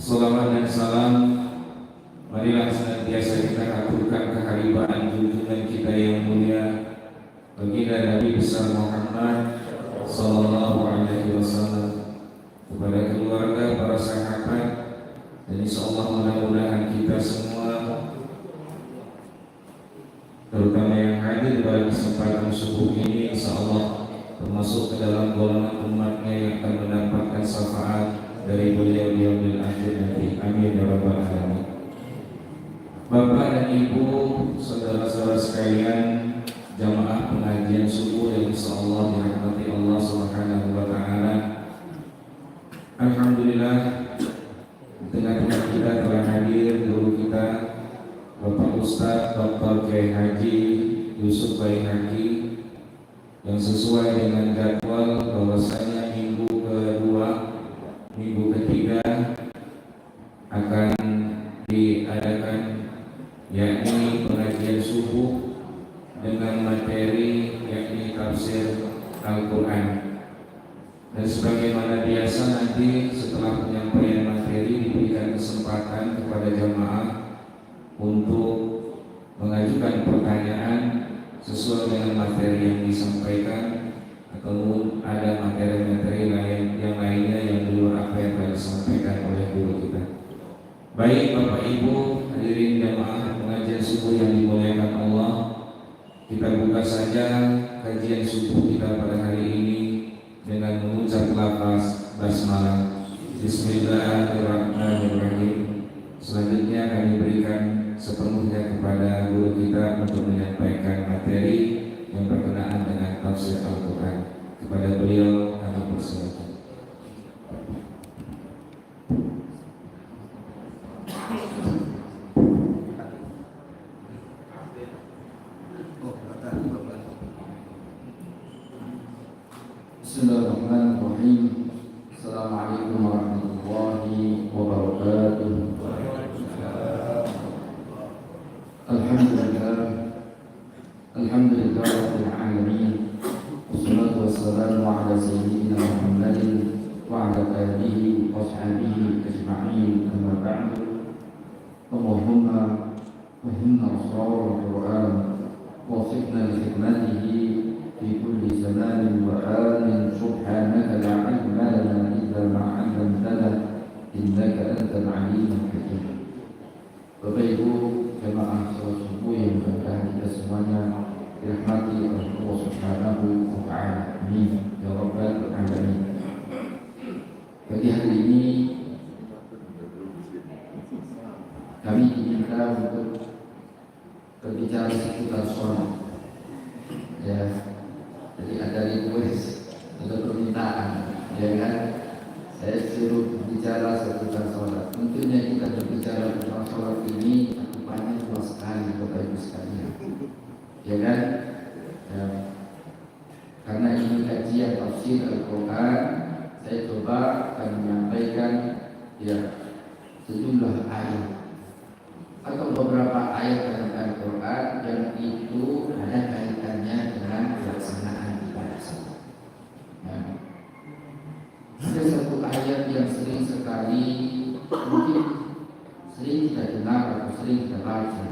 Salawat dan salam marilah senantiasa kita aturkan kehadiran junjungan kita yang mulia baginda Nabi besar Muhammad sallallahu alaihi wasallam, kepada keluarga, para sahabat, dan insyaallah mudah-mudahan kita semua terutama yang hadir pada kesempatan subuh ini insyaallah termasuk ke dalam golongan umatnya yang akan mendapatkan syafaat dari beliau di yaumil akhir nanti. Amin ya rabbal alamin. Bapak dan Ibu, saudara-saudara sekalian, jamaah pengajian subuh yang insyaallah dirahmati Allah Subhanahu wa taala. Alhamdulillah, di tengah-tengah kita telah hadir guru kita Bapak Ustaz Dr. Kiai Haji Yusuf Baihaqi, yang sesuai dengan jadwal bahwasanya minggu kedua, minggu ketiga akan diadakan yakni pengajian subuh dengan materi yakni tafsir Al-Quran. Dan sebagaimana biasa nanti setelah penyampaian materi diberikan kesempatan kepada jamaah untuk mengajukan pertanyaan sesuai dengan materi yang disampaikan, atau ada materi-materi lain yang lainnya yang di luar apa yang telah disampaikan oleh guru kita. Baik Bapak Ibu hadirin jamaah pengajian subuh yang dimuliakan Allah, kita buka saja kajian subuh kita pada hari ini dengan mengucap lafaz basmalah. Bismillahirrahmanirrahim. Selanjutnya kami berikan sepenuhnya kepada guru kita untuk menyampaikan materi yang berkenaan dengan tafsir Al-Quran. Kepada beliau kami persilakan. Bismillahirrahmanirrahim. Assalamualaikum warahmatullahi wabarakatuh. Alhamdulillah rabbil alamin. Wassalatu wassalamu ala sayyidina Muhammadin wa ala alihi wa sahbihi ajma'in. Amma ba'du. Allahumma fahimna asrar al-Quran wa wafiqna li khidmatihi fi kulli zamanin wa anin. Subhanaka la ilma lana illa ma 'allamtana innaka antal alimul hakim. Bapak Ibu jamaah salat subuh yang berkah kita semuanya dirahmati oleh Allah Subhanahu wa taala. Amin ya rabbal alamin. Pagi hari ini kami diminta untuk berbicara seputar sholat. Ya, jadi ada request atau permintaan, ya kan? Saya suruh bicara seputar sholat. Tentunya kita berbicara tentang sholat ini banyak luas sekali Bapak Ibu sekalian, ya kan? Ya. Karena ini kajian tafsir Al-Quran, saya coba akan menyampaikan ya sejumlah ayat atau beberapa ayat dalam Al-Quran yang itu ada kaitannya dengan pelaksanaan ibadah sholat. Nah, ada satu ayat yang sering sekali mungkin sering kita dengar atau sering kita baca.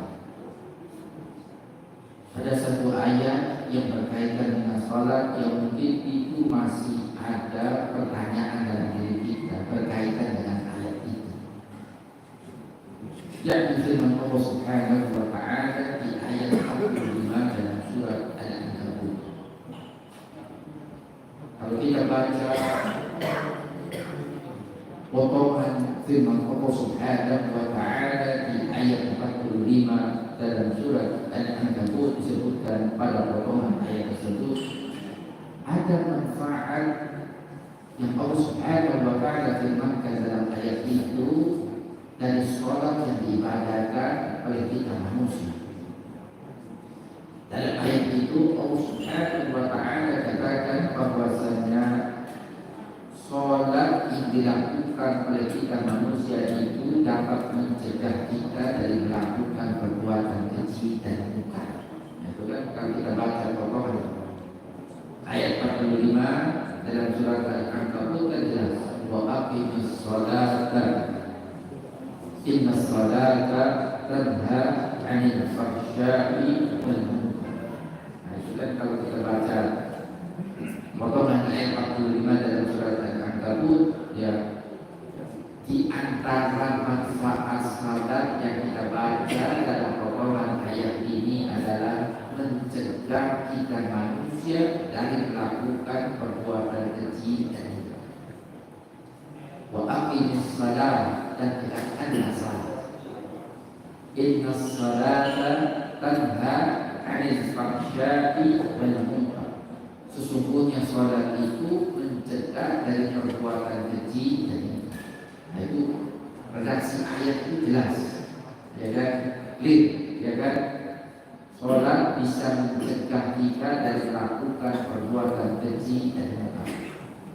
Ada satu ayat yang berkaitan dengan salat yang mungkin itu masih ada pertanyaan dalam diri kita berkaitan dengan ayat itu. Yang firman Allah Subhanahu wa taala di ayat 45 dalam surat Al-Ankabut. Kalau kita baca potongan firman Allah Subhanahu wa taala di ayat 45 dalam surat Al-Ankabut, disebutkan pada potongan ayat tersebut ada manfaat yang Allah Subhanahu wa taala firmankan dalam ayat itu dari sholat yang diibadahkan oleh kita manusia. Dalam ayat itu Allah Subhanahu wa taala katakan bahwasanya sholat yang dilakukan oleh kita manusia itu dapat mencegah kita dari melakukan perbuatan keji dan mungkar. Itu kan kalau kita baca potongan ayat 45 dalam surat Al-Ankabut kan jelas wa aqimis sholata Inna salata tanha 'anil fahsya'i wal munkar. Nah, itu kan kalau kita baca potongan ayat 45 dalam surat Al-Ankabut, ya, di antara manfaat salat yang kita baca dalam potongan ayat ini adalah mencegah kita manusia dari melakukan perbuatan keji dan hina. Wa aqimis shalah, dan tegakkanlah salat. Inna salata tanha 'anil fahsya'i wal munkar. Sesungguhnya salat itu mencegah dari perbuatan keji dan hina. Nah, itu redaksi ayat itu jelas, ya kan? Clear, ya kan? Salat bisa mencegah kita dari melakukan perbuatan keji dan munkar.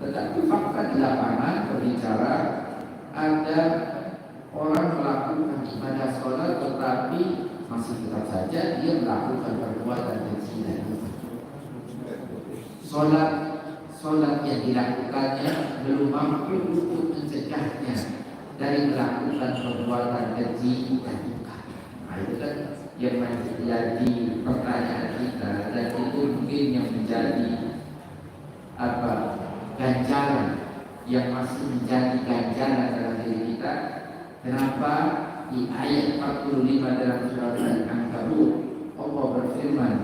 Tetapi fakta di lapangan berbicara ada orang melakukan ibadah salat tetapi masih tetap saja dia melakukan perbuatan keji dan munkar. Salat yang dilakukannya belum mampu untuk mencegahnya dari melakukan perbuatan keji dan munkar. Nah, itu kan yang menjadi pertanyaan kita, dan itu mungkin yang menjadi ganjaran, yang masih menjadi ganjaran dalam diri kita. Kenapa di ayat 45 dalam surat Al-Ankabut Allah berfirman,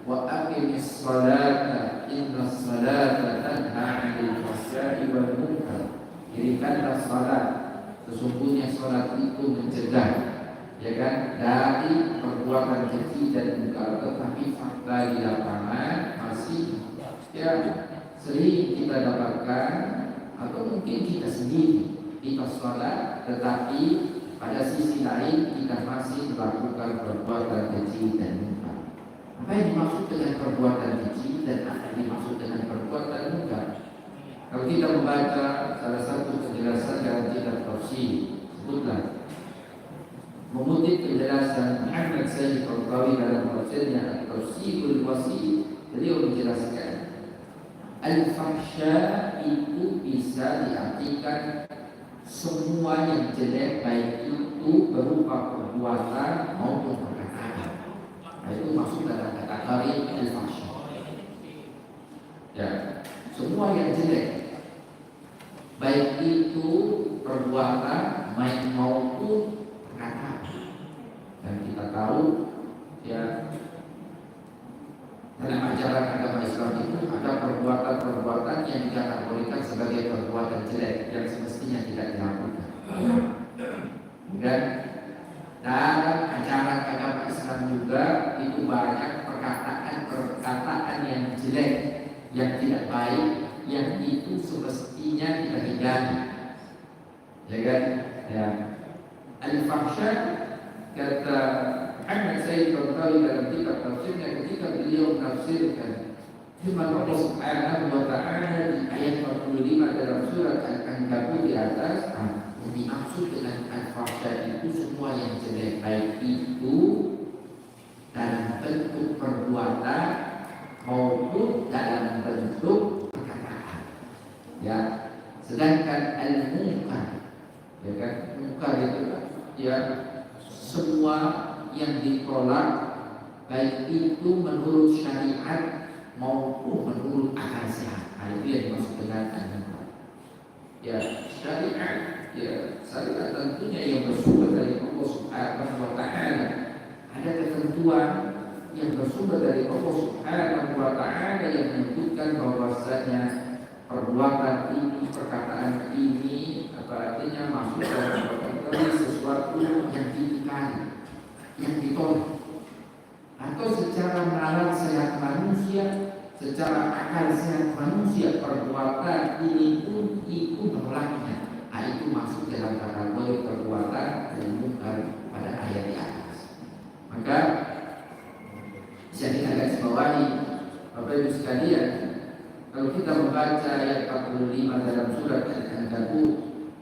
wa aqimis salata inna salata tanha 'anil fahsya'i wal munkar. Dirikanlah salat, sesungguhnya salat itu mencegah, ya kan, dari perbuatan keji dan munkar. Tetapi fakta di lapangan masih, ya, sering kita dapatkan atau mungkin kita sendiri kita salat, tetapi pada sisi lain kita masih melakukan perbuatan keji dan munkar. Apa yang dimaksud dengan perbuatan keji dan apa yang dimaksud dengan perbuatan munkar? Kalau kita membaca salah satu penjelasan dalam kitab tafsir, sebutlah mengutip penjelasan Muhammad Sayyid Al-Qawi dalam tafsirnya At-Tafsirul Wasi, beliau menjelaskan al-fahsya itu bisa diartikan semua yang jelek, baik itu berupa perbuatan maupun perkataan. Nah, itu maksud dalam kategori al-fahsya. Ya, semua yang jelek, baik itu perbuatan maupun perkataan. Dan kita tahu, ya, dalam ajaran agama Islam itu ada perbuatan-perbuatan yang dikategorikan sebagai perbuatan jelek yang semestinya tidak dilakukan. Dan dalam ajaran agama Islam juga itu banyak perkataan yang jelek, yang tidak baik, yang itu semestinya kita hindari. Ya kan? Ya. Al-fahsya, kata Muhammad Sayyid Al-Qawi dalam kitab tafsirnya ketika beliau menafsirkan firman Allah Subhanahu wa ta'ala di ayat 45 dalam surat Al-Ankabut di atas, yang dimaksud dengan al-fahsya itu semua yang jelek, baik itu dalam bentuk perbuatan maupun dalam bentuk perkataan. Ya, sedangkan al-munkar, ya kan, munkar itu ya semua yang ditolak, baik itu menurut syariat maupun menurut akal sehat. Itu yang dimaksud dengan al-munkar. Ya, syariat, ya, syariat tentunya yang bersumber dari Allah Subhanahu wa ta'ala. Ada ketentuan yang bersumber dari Allah Subhanahu wa ta'ala yang menyebutkan bahwasanya perbuatan ini, perkataan ini, apa artinya, masuk dalam kategori sesuatu yang diingkari, yang ditolak, atau secara nalar sehat manusia, secara akal sehat manusia, perbuatan ini pun itu menolaknya. Itu masuk dalam kategori perbuatan yang munkar pada ayat di atas. Maka bisa kita garis bawahi, Bapak Ibu sekalian, kalau kita membaca ayat 45 dalam surat Al-Ankabut,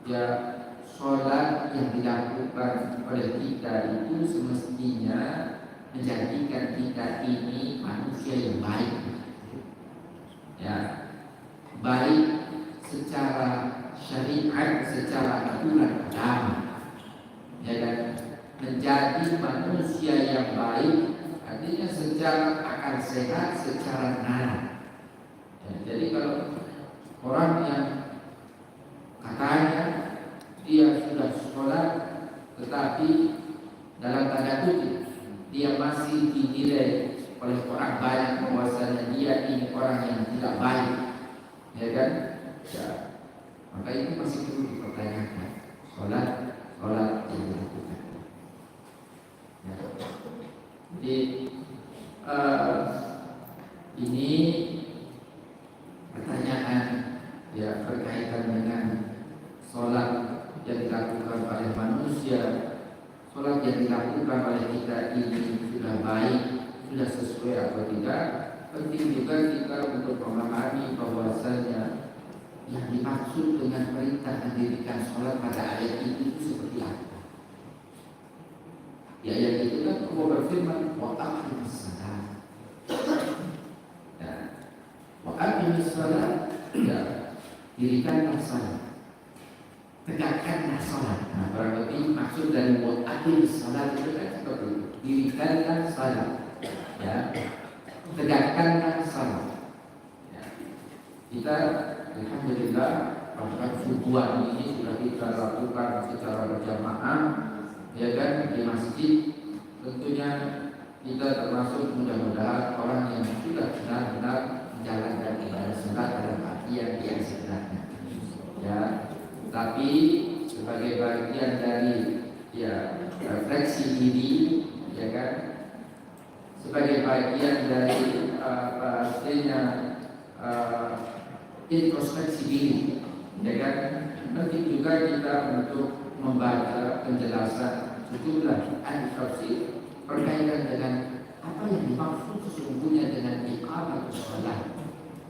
ya, sholat yang dilakukan oleh kita itu semestinya menjadikan kita ini manusia yang baik, ya, baik secara syariat, secara aturan agama, ya kan? menjadi manusia yang baik, artinya secara akal sehat, secara nalar. Ya, jadi kalau orang yang katanya dia sudah sholat, tetapi dalam tanda kutip dia masih dinilai oleh orang banyak bahwasanya dia ini orang yang tidak baik, ya kan? Ya, maka itu masih perlu dipertanyakan. Sholat yang dilakukan. Ya. Jadi ini pertanyaan ya berkaitan dengan sholat yang dilakukan oleh manusia, sholat yang dilakukan oleh kita ini sudah baik, sudah sesuai atau tidak. Penting juga kita untuk memahami bahwasanya yang dimaksud dengan perintah mendirikan sholat pada ayat itu seperti apa. Ya, ayat itu kan Allah berfirman wa aqimus shalah. Ya, wa aqimus shalah, ya, dirikanlah salat, tegakkanlah salat. Nah, barang lebih maksud dari wa aqimus shalah itu kan seperti itu. Dirikanlah salat, ya, tegakkanlah salat. Ya. Kita alhamdulillah pada subuhan ini sudah kita lakukan secara berjamaah, ya kan, di masjid. Tentunya kita termasuk mudah-mudahan orang yang sudah benar-benar menjalankan ibadah salat dalam artian yang sebenarnya. Ya, tapi sebagai bagian dari ya refleksi diri, ya kan, sebagai bagian dari pastinya introspeksi diri, ya kan. Penting juga kita untuk membaca penjelasan sejumlah ahli tafsir berkaitan dengan apa yang dimaksud sesungguhnya dengan iqamatus shalah,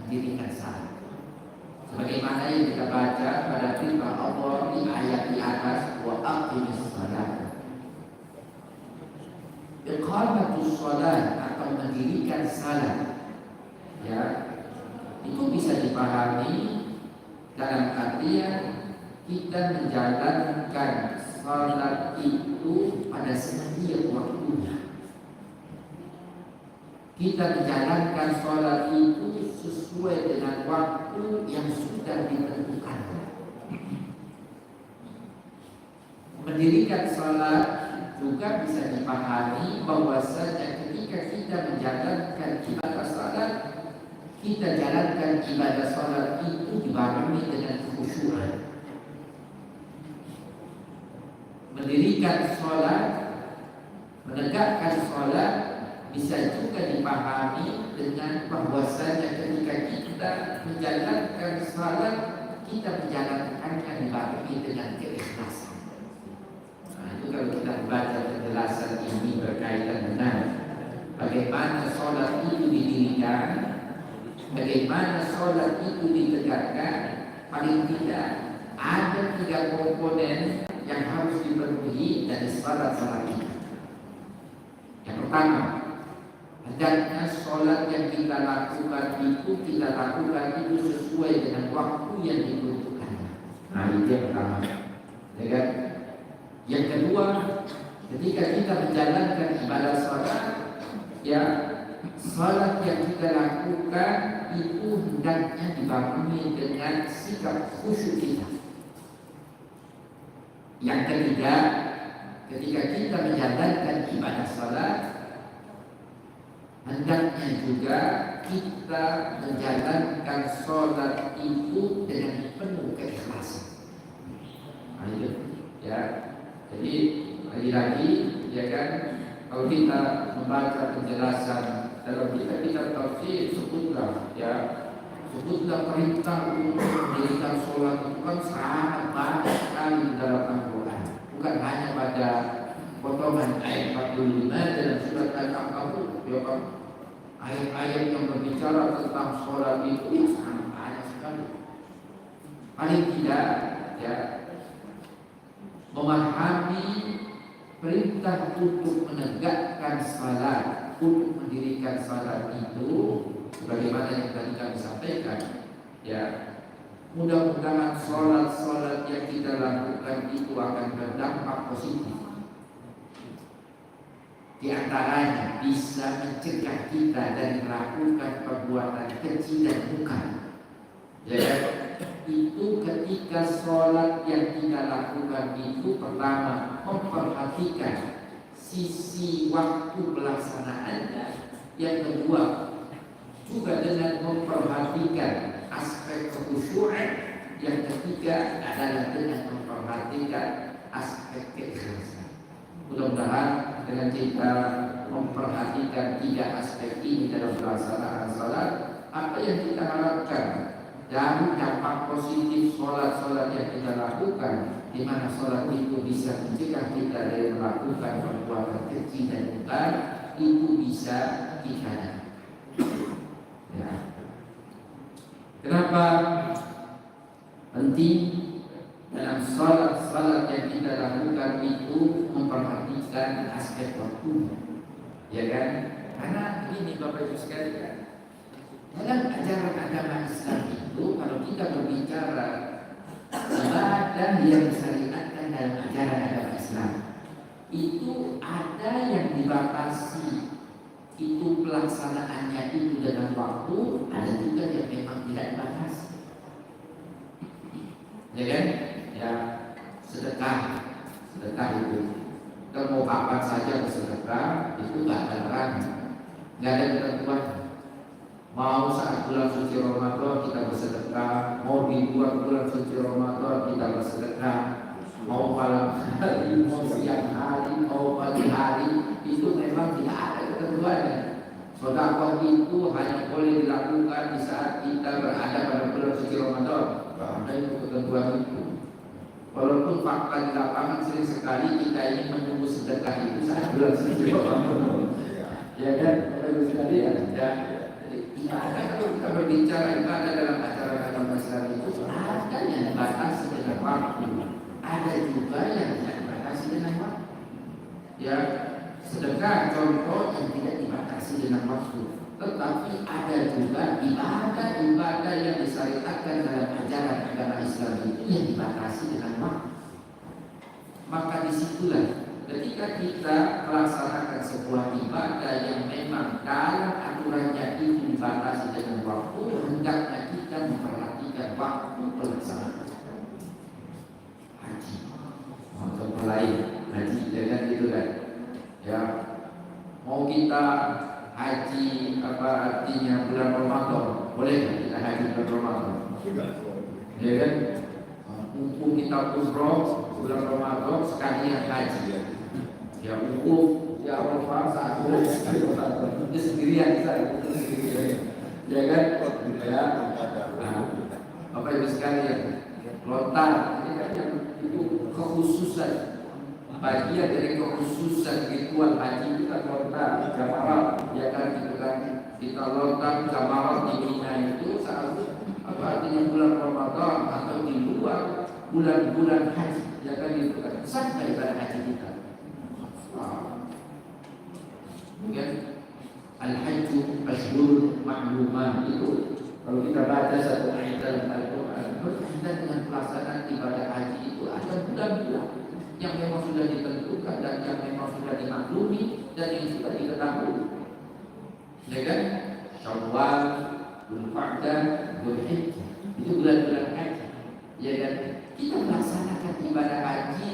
mendirikan salat. Sebagaimana yang kita baca pada firman Allah di ayat di atas, wa aqimus shalah. Iqamatus shalah atau mendirikan salat, ya, itu bisa dipahami dalam artian kita menjalankan salat itu pada setiap waktunya. Kita menjalankan salat itu sesuai dengan waktu yang sudah ditentukan. Mendirikan salat juga bisa dipahami bahwasanya ketika kita menjalankan ibadah salat, kita jalankan ibadah salat itu dibarengi dengan khusyukan. Mendirikan salat, menegakkan salat bisa juga dipahami dengan bahwasanya ketika kita menjalankan salat, kita menjalankannya dibarengi dengan keikhlasan. Nah, itu kalau kita baca penjelasan ini berkaitan dengan bagaimana salat itu didirikan, bagaimana sholat itu ditegakkan, paling tidak ada 3 komponen yang harus dipenuhi dari sholat itu. Yang pertama, hendaknya sholat yang kita lakukan itu sesuai dengan waktu yang diperuntukkan. Nah, itu yang pertama. Ya. Yang kedua, ketika kita menjalankan ibadah sholat, ya, salat yang kita lakukan itu hendaknya dibarengi dengan sikap khusyuk kita. Yang ketiga, ketika kita menjalankan ibadah salat, hendaknya juga kita menjalankan salat itu dengan penuh keikhlasan. Nah, itu, ya. Jadi lagi-lagi, ya kan, kalau kita membaca penjelasan dalam kitab tafsir, sebutlah perintah untuk mendirikan sholat itu kan sangat banyak sekali di dalam Al-Quran. Bukan hanya pada potongan ayat 45 dalam surat Al-Ankabut, ya kan, ayat-ayat yang berbicara tentang sholat itu ya sangat banyak sekali. Paling tidak, ya, memahami perintah untuk menegakkan salat, untuk mendirikan salat itu, sebagaimana yang tadi kami sampaikan, ya, mudah-mudahan salat yang kita lakukan itu akan berdampak positif. Di antaranya bisa mencegah kita dari melakukan perbuatan keji dan munkar. Ya, itu ketika sholat yang kita lakukan itu pertama memperhatikan sisi waktu pelaksanaannya. Yang kedua juga dengan memperhatikan aspek kekhusyuan. Yang ketiga adalah dengan memperhatikan aspek keikhlasan. Mudah-mudahan dengan kita memperhatikan tiga aspek ini dalam pelaksanaan salat, apa yang kita harapkan dari dampak positif sholat-sholat yang kita lakukan, di mana sholat itu bisa mencegah kita dari melakukan perbuatan keji dan munkar, itu bisa kita. Ya. Kenapa penting dalam salat yang kita lakukan itu memperhatikan aspek waktu, ya kan? Karena ini Bapak Ibu sekalian, dalam ajaran agama Islam itu kalau kita berbicara ibadah yang disyariatkan dalam ajaran agama Islam itu ada yang dibatasi, itu pelaksanaannya itu dengan waktu, ada juga yang memang tidak dibatasi, ya kan? Ya, sedekah itu kalau mau kapan saja bersedekah itu nggak ada larangan, nggak ada ketentuan. Mau saat bulan suci Ramadan kita bersedekah, mau di luar bulan suci Ramadan kita bersedekah, mau malam hari, mau siang hari, mau pagi hari, itu memang tidak ada ketentuannya. Sedekah itu hanya boleh dilakukan di saat kita berada pada bulan suci Ramadan. Ada itu ketentuan itu. Walaupun fakta di lapangan sering sekali kita ingin menunggu sedekah itu saat bulan suci Ramadan. Ya kan, kalau sekali ada. Ibadah, kalau kita berbicara ibadah dalam acara agama Islam itu ada yang dibatasi dengan waktu, ada juga yang tidak dibatasi dengan waktu. Ya, sedekah contoh yang tidak dibatasi dengan waktu, tetapi ada juga ibadah yang disyariatkan dalam ajaran agama Islam itu yang dibatasi dengan waktu. Maka disitulah ketika kita melaksanakan sebuah ibadah yang memang dalam aturannya itu dibatasi dengan waktu, hendaknya kita memperhatikan waktu pelaksanaan. Haji, contoh lain, haji dengan itu kan, ya mau kita haji apa artinya bulan Ramadan, boleh kita haji bulan Ramadan, ya kan? Mumpung kita umroh bulan Ramadan sekalian haji. Ya wukuf, ya Arafah satu itu sendirian saya, ya kan? Ya, apa itu sekalian lontar, ini kan itu kekhususan, bagian dari kekhususan ritual haji kita lontar, jamarat, ya kan gitu kan? Kita lontar jamarat di Mina itu saat apa artinya bulan Ramadan atau di luar bulan-bulan haji, ya kan gitu kan? Sampai pada haji kita. Kemudian al-hajju ashhurun ma'lumah itu kalau kita baca satu ayat dalam Al-Quran berkaitan dengan pelaksanaan ibadah haji itu ada bulan-bulan yang memang sudah ditentukan dan yang memang sudah dimaklumi dan yang sudah diketahui, ya kan? Syawal, Dzulqa'dah, Dzulhijjah itu bulan-bulan haji, ya kan? Kita melaksanakan ibadah haji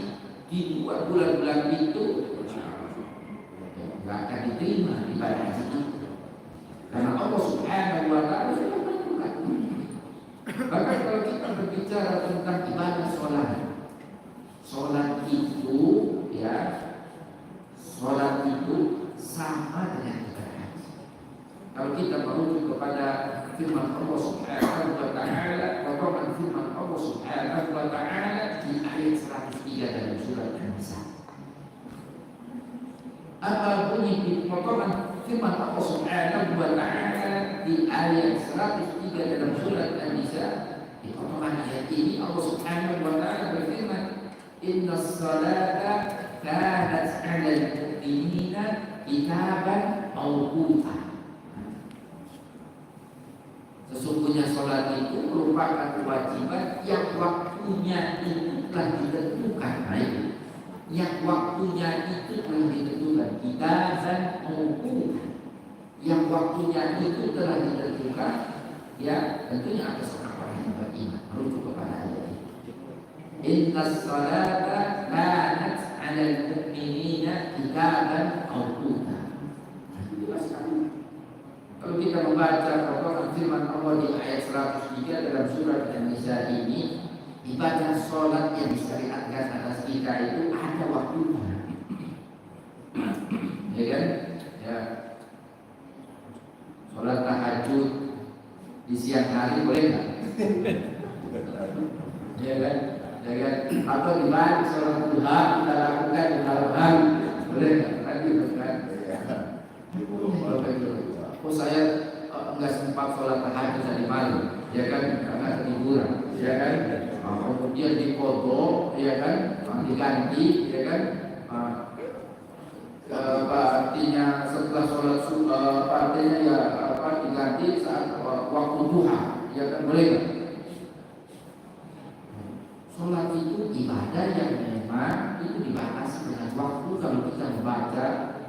di luar bulan-bulan itu tidak akan diterima ibadah haji itu, karena Allah Subhanahu wa Ta'ala sudah menentukan. Bahkan kalau kita berbicara tentang ibadah sholat itu, ya, sholat itu sama dengan ibadah haji. Kalau kita merujuk kepada firman Allah Subhanahu wa Ta'ala, potongan firman Allah Subhanahu wa Ta'ala di ayat 103 dalam surat An-Nisa. Apa bunyi potongan firman Allah Subhanahu wa Ta'ala di ayat 103 dalam surat An-Nisa? Di potongan ayat ini Allah Subhanahu wa Ta'ala berfirman, Inna salata kanat 'alal mu'minina kitaban mawquta. Sesungguhnya salat itu merupakan kewajiban yang waktunya itu telah ditentukan, yang waktu waktunya itu telah ditentukan. Kitaban mawqutan, yang waktunya itu telah ditentukan, ya tentunya atas orang yang beriman, merujuk kepada ayat ini. Innas salata kanat 'alal mu'minina kitaban mawqutan. Jelas sekali. Kalau kita membaca potongan firman Allah di ayat 103 dalam surat An-Nisa ini, ibadah sholat yang disyariatkan atas kita itu ada waktunya, ya kan? Ya, sholat tahajud di siang hari boleh nggak? Ya kan? Ya kan? Atau di balik sholat duha kita lakukan di malam hari boleh nggak? Lagi kan? Kalau begitu, oh saya enggak sempat sholat tahajud tadi malam, ya kan? Karena ketiduran, ya kan? Kemudian dikodok, ya kan, diganti, ya kan, artinya setelah sholat artinya ya diganti saat waktu duha, ya kan, boleh kan? Sholat itu ibadah yang memang itu dibatasi dengan waktu. Kalau kita membaca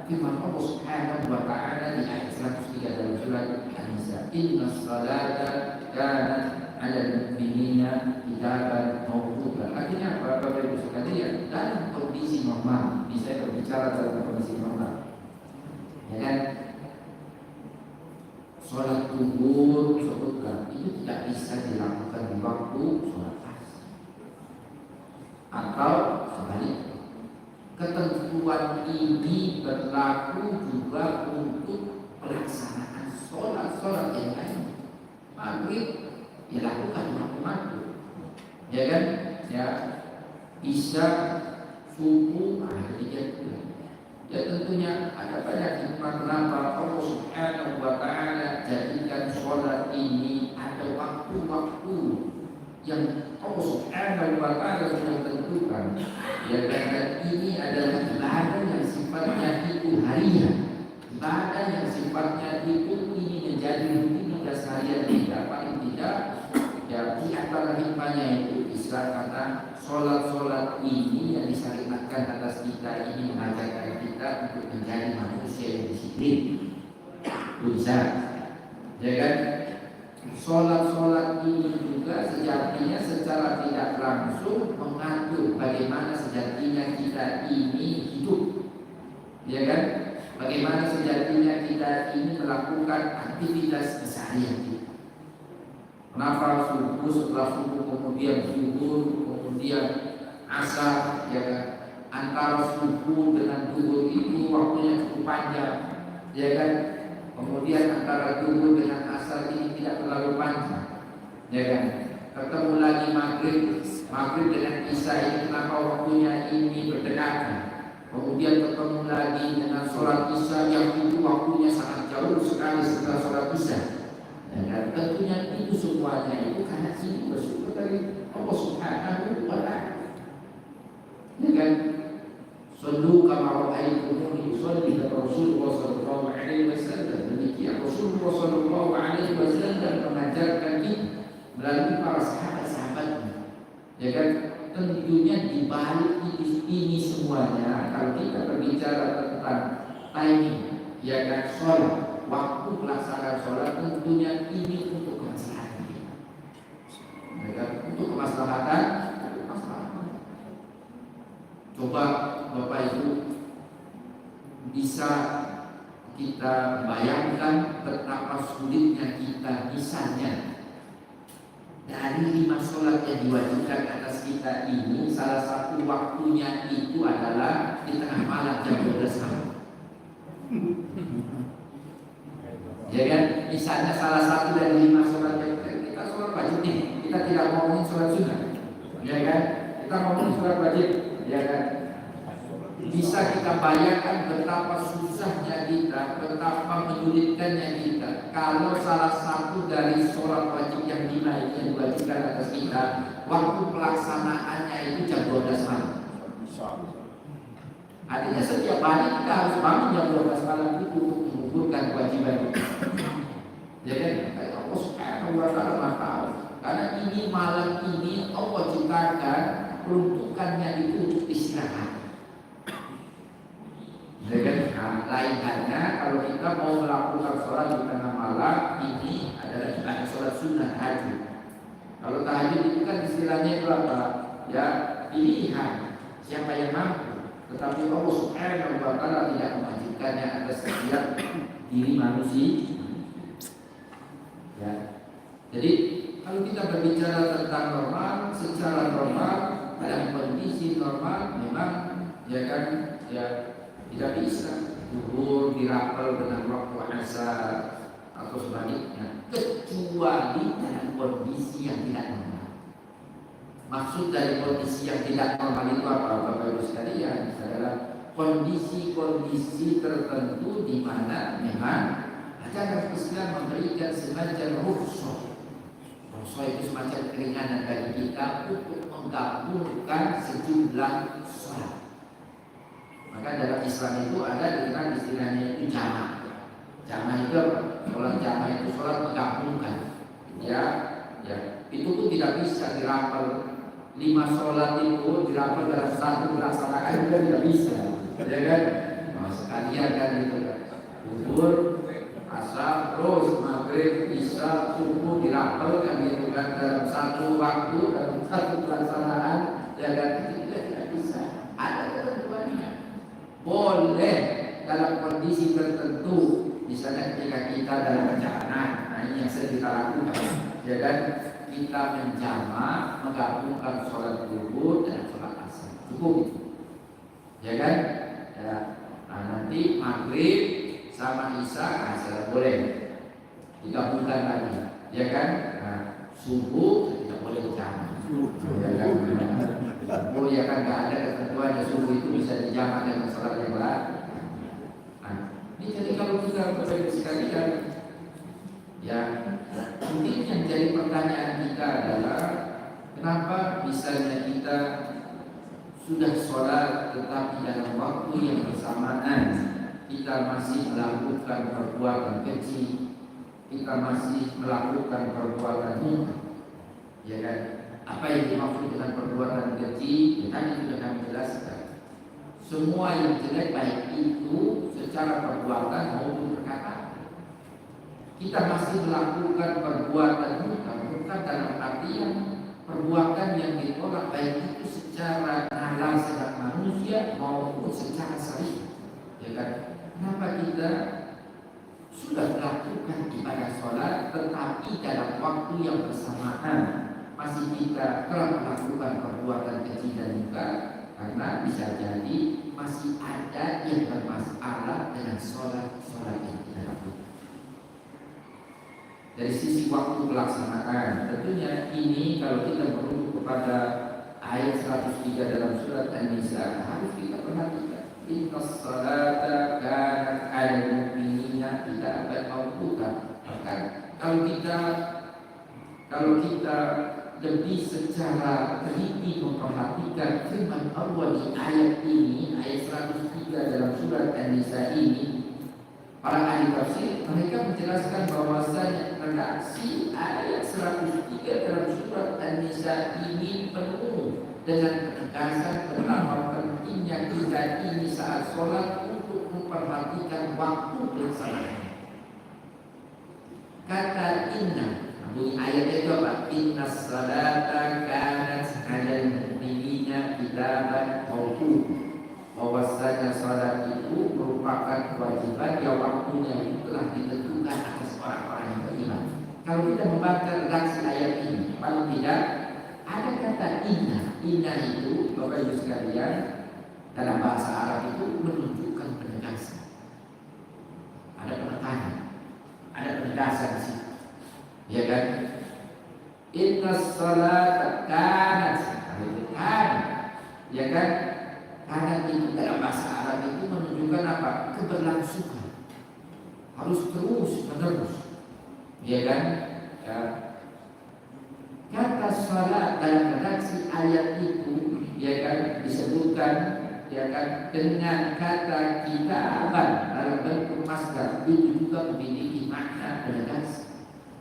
firman Allah Subhanahu wa Ta'ala di ayat 103 dalam surat An-Nisa, Inna salata kanat 'alal mu'minina kitaban mawqutan. Artinya apa? Bapak Ibu sekalian, dalam kondisi normal, bisa berbicara dalam kondisi normal, ya kan? Sholat zuhur sebutkan itu tidak bisa dilakukan di waktu sholat asar, atau sebaliknya. Ketentuan ini berlaku juga untuk pelaksanaan sholat yang lain. Maghrib dilakukan waktu, ya kan? Ya, isya, subuh, ketika itu. Ya tentunya ada banyak hikmah kenapa Allah Subhanahu wa Ta'ala jadikan sholat ini ada waktu-waktu yang Allah Subhanahu wa Ta'ala sudah tentukan. Ya, karena ini adalah ibadah yang sifatnya itu harian, ibadah yang sifatnya itu ini menjadi rutinitas harian kita. Paling tidak, ya di antara hikmahnya itu istilah kata sholat ini yang disyariatkan atas kita ini mengajarkan kita untuk menjadi manusia yang disiplin. Bisa, ya kan? Sholat ini juga sejatinya secara tidak langsung mengatur bagaimana sejatinya kita ini hidup, ya kan? Bagaimana sejatinya kita ini melakukan aktivitas keseharian kita. Kenapa subuh, setelah subuh kemudian zuhur, kemudian asar, ya kan? Antara subuh dengan zuhur itu waktunya cukup panjang, ya kan? Kemudian antara zuhur dengan asar ini tidak terlalu panjang, ya kan? Ketemu lagi maghrib dengan isya ini kenapa waktunya ini berdekatan? Kemudian ketemu lagi dengan sholat isya yang itu waktunya sangat jauh sekali setelah sholat isya. Dan tentunya itu semuanya itu karena sini bersyukur dari Allah Subhanahu wa Ta'ala, ya kan? Sallu kama ra'aytumuni usolli, kata Rasulullah sallallahu alaihi wasallam. Demikian Rasulullah sallallahu alaihi wasallam mengajarkan kita melalui para sahabat-sahabatnya, ya kan? Tentunya di balik ini semuanya, kalau kita berbicara tentang timing, ya kan, sholat, waktu pelaksanaan sholat, tentunya ini untuk kemaslahatan kita, ya kan? Untuk kemaslahatan. Coba Bapak Ibu bisa kita bayangkan betapa sulitnya kita misalnya dari 5 sholat yang diwajibkan atas kita ini, salah satu waktunya itu adalah di tengah malam jam 12 malam. Ya kan? Misalnya salah satu dari 5 sholat yang kita sholat wajib nih, kita tidak ngomongin sholat sunnah, ya kan? Kita ngomongin sholat wajib, ya kan? Bisa kita bayangkan betapa susahnya kita, betapa menyulitkannya kita kalau salah satu dari sholat wajib yang 5 itu yang diwajibkan atas kita, waktu pelaksanaannya itu jam 12 malam. Artinya setiap hari kita harus bangun jam 12 malam itu untuk mengumpulkan kewajiban kita. Jadi kayak Allah Subhanahu wa Ta'ala tahu, karena ini malam ini Allah ciptakan peruntukannya itu untuk istirahat. mereka mau melakukan sholat di tengah malam, ini adalah ibadah sholat sunnah tahajud. Kalau tahajud itu kan istilahnya itu apa? Ya, pilihan siapa yang mampu. Tetapi Allah Subhanahu wa Ta'ala tidak mewajibkannya atas setiap diri manusia. Ya. Jadi kalau kita berbicara tentang normal, secara normal dalam kondisi normal memang ya kan ya tidak bisa zuhur dirapel dengan waktu asar atau sebaliknya, kecuali dalam kondisi yang tidak normal. Maksud dari kondisi yang tidak normal itu apa, Bapak Ibu sekalian? Adalah kondisi-kondisi tertentu di mana memang ajaran Islam memberikan semacam rukhsah. Rukhsah itu semacam keringanan bagi kita untuk menggabungkan sejumlah sholat. Maka dalam Islam itu ada dengan istilahnya itu jamaah. Jamaah itu apa? Sholat jamaah itu sholat menggabungkan. Ya, itu pun tidak bisa dirapel. 5 sholat itu dirapel dalam satu pelaksanaan juga tidak bisa, ya kan? Nah, sekalian kan gitu kan. Zuhur, asar, terus maghrib, isya, subuh dirapel kan gitu kan dalam satu waktu, dalam satu pelaksanaan, ya kan? Itu juga tidak bisa. Ada ketentuannya. Boleh dalam kondisi tertentu, misalnya ketika kita dalam perjalanan, nah ini yang sering kita lakukan, ya kan? Kita menjamak, menggabungkan sholat zuhur dan sholat asar, cukup itu, ya kan? Ya. Nah nanti maghrib sama isya asar boleh digabungkan lagi, ya kan? Nah, subuh tidak boleh jamak, ya kan? Oh ya kan, nggak ada ketentuannya subuh itu bisa dijamak dengan sholat yang lain. Nah, ini jadi kalau kita berbeda sekalian, ya. Mungkin yang jadi pertanyaan kita adalah kenapa misalnya kita sudah sholat tetapi dalam waktu yang bersamaan kita masih melakukan perbuatan keji, kita masih melakukan perbuatan munkar, ya kan? Apa yang dimaksud dengan perbuatan keji? Ya, tadi sudah kami jelaskan. Semua yang jelek baik itu secara perbuatan maupun perkataan. Kita masih melakukan perbuatan munkar dalam artian perbuatan yang ditolak baik itu secara halal secara manusia maupun secara syariat, ya kan? Kenapa kita sudah melakukan ibadah sholat tetapi dalam waktu yang bersamaan masih kita telah melakukan perbuatan keji dan munkar? Karena bisa jadi masih ada yang bermasalah dengan sholat yang kita lakukan. Dari sisi waktu pelaksanaan, tentunya ini kalau kita merujuk kepada ayat 103 dalam surat An-Nisa harus kita perhatikan. Innas salata kanat 'alal mu'minina kitaban mawquta. Kalau kita lebih secara teliti memperhatikan firman Allah di ayat ini, ayat 103 dalam surat An-Nisa ini, para ahli tafsir mereka menjelaskan bahwasanya redaksi ayat 103 dalam surat An-Nisa ini penuh dengan penegasan betapa pentingnya kita ini saat sholat untuk memperhatikan waktu pelaksanaan. Kata inna, bunyi ayatnya itu apa? Inna salata kanat 'alal mu'minina kitaban mawquta. Bahwasanya salat itu merupakan kewajiban yang waktunya itu telah ditentukan atas orang-orang yang beriman. Kalau kita membaca redaksi ayat ini, paling tidak ada kata inna. Inna itu, Bapak Ibu sekalian, dalam bahasa Arab itu menunjukkan penegasan. Ada penekanan, ada penegasan di situ, ya kan? Inna salat kanat, ya kan? Karena itu dalam bahasa Arab itu menunjukkan apa? Keberlangsungan. Harus terus menerus, ya kan? Ya. Kata salat dalam redaksi ayat itu, ya kan, disebutkan, ya kan, dengan kata kitaban dalam bentuk masdar itu juga memiliki makna penegas.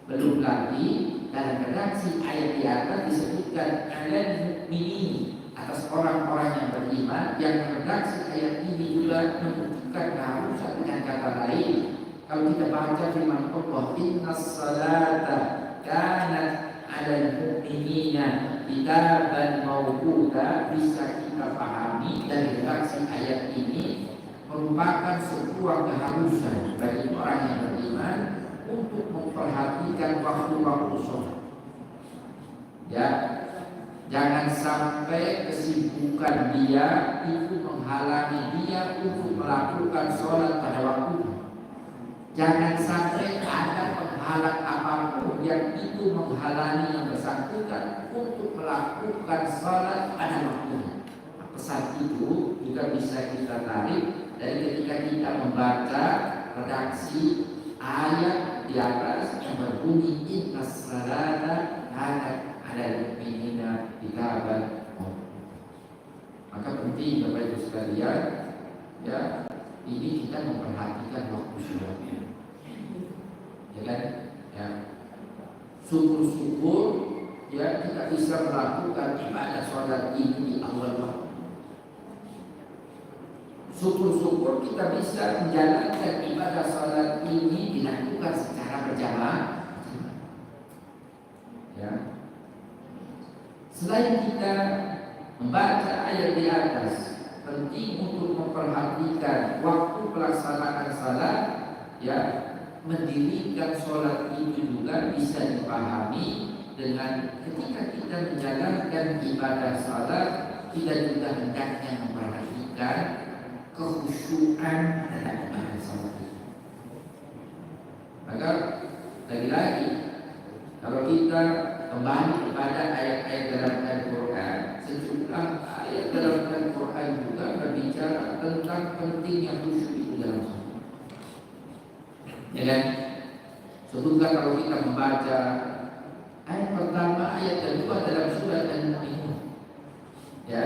Belum lagi dalam redaksi ayat di atas disebutkan alal mu'minin, atas orang-orang yang beriman, yang redaksi ayat ini juga menunjukkan keharusan dengan kata lain kalau kita baca firman Allah, innas salata kanat 'alal mu'minina kitaban mawquta, bisa kita pahami dari redaksi ayat ini merupakan sebuah keharusan bagi orang yang beriman untuk memperhatikan waktu-waktu sholat. Ya, jangan sampai kesibukan dia itu menghalangi dia untuk melakukan sholat pada waktu. Jangan sampai ada penghalang apapun yang itu menghalangi yang bersangkutan untuk melakukan sholat pada waktunya. Pesan itu juga bisa kita tarik dari ketika kita membaca redaksi ayat di atas yang berbunyi innas salata kanat 'alal mu'minina kitaban mawquta. Maka penting Bapak Ibu sekalian, ya, ini kita memperhatikan waktu sholatnya. Ya kan? Ya. Syukur-syukur ya kita bisa melakukan ibadah sholat ini di awal waktu. Syukur-syukur kita bisa menjalankan ibadah sholat ini dilakukan secara berjamaah. Ya. Selain kita membaca ayat di atas, penting untuk memperhatikan waktu pelaksanaan salat, ya, mendirikan sholat itu juga bisa dipahami dengan ketika kita menjalankan ibadah salat, kita juga hendaknya memperhatikan kekhusyukan dalam ibadah salat itu. Maka lagi-lagi kalau kita kembali kepada ayat-ayat dalam Al-Quran, sejumlah ayat dalam Al-Quran juga berbicara tentang pentingnya khusyuk itu dalam salat. Ya kan? Sebutkan kalau kita membaca ayat pertama, ayat kedua dalam surat Al-Mu'minun. Ya,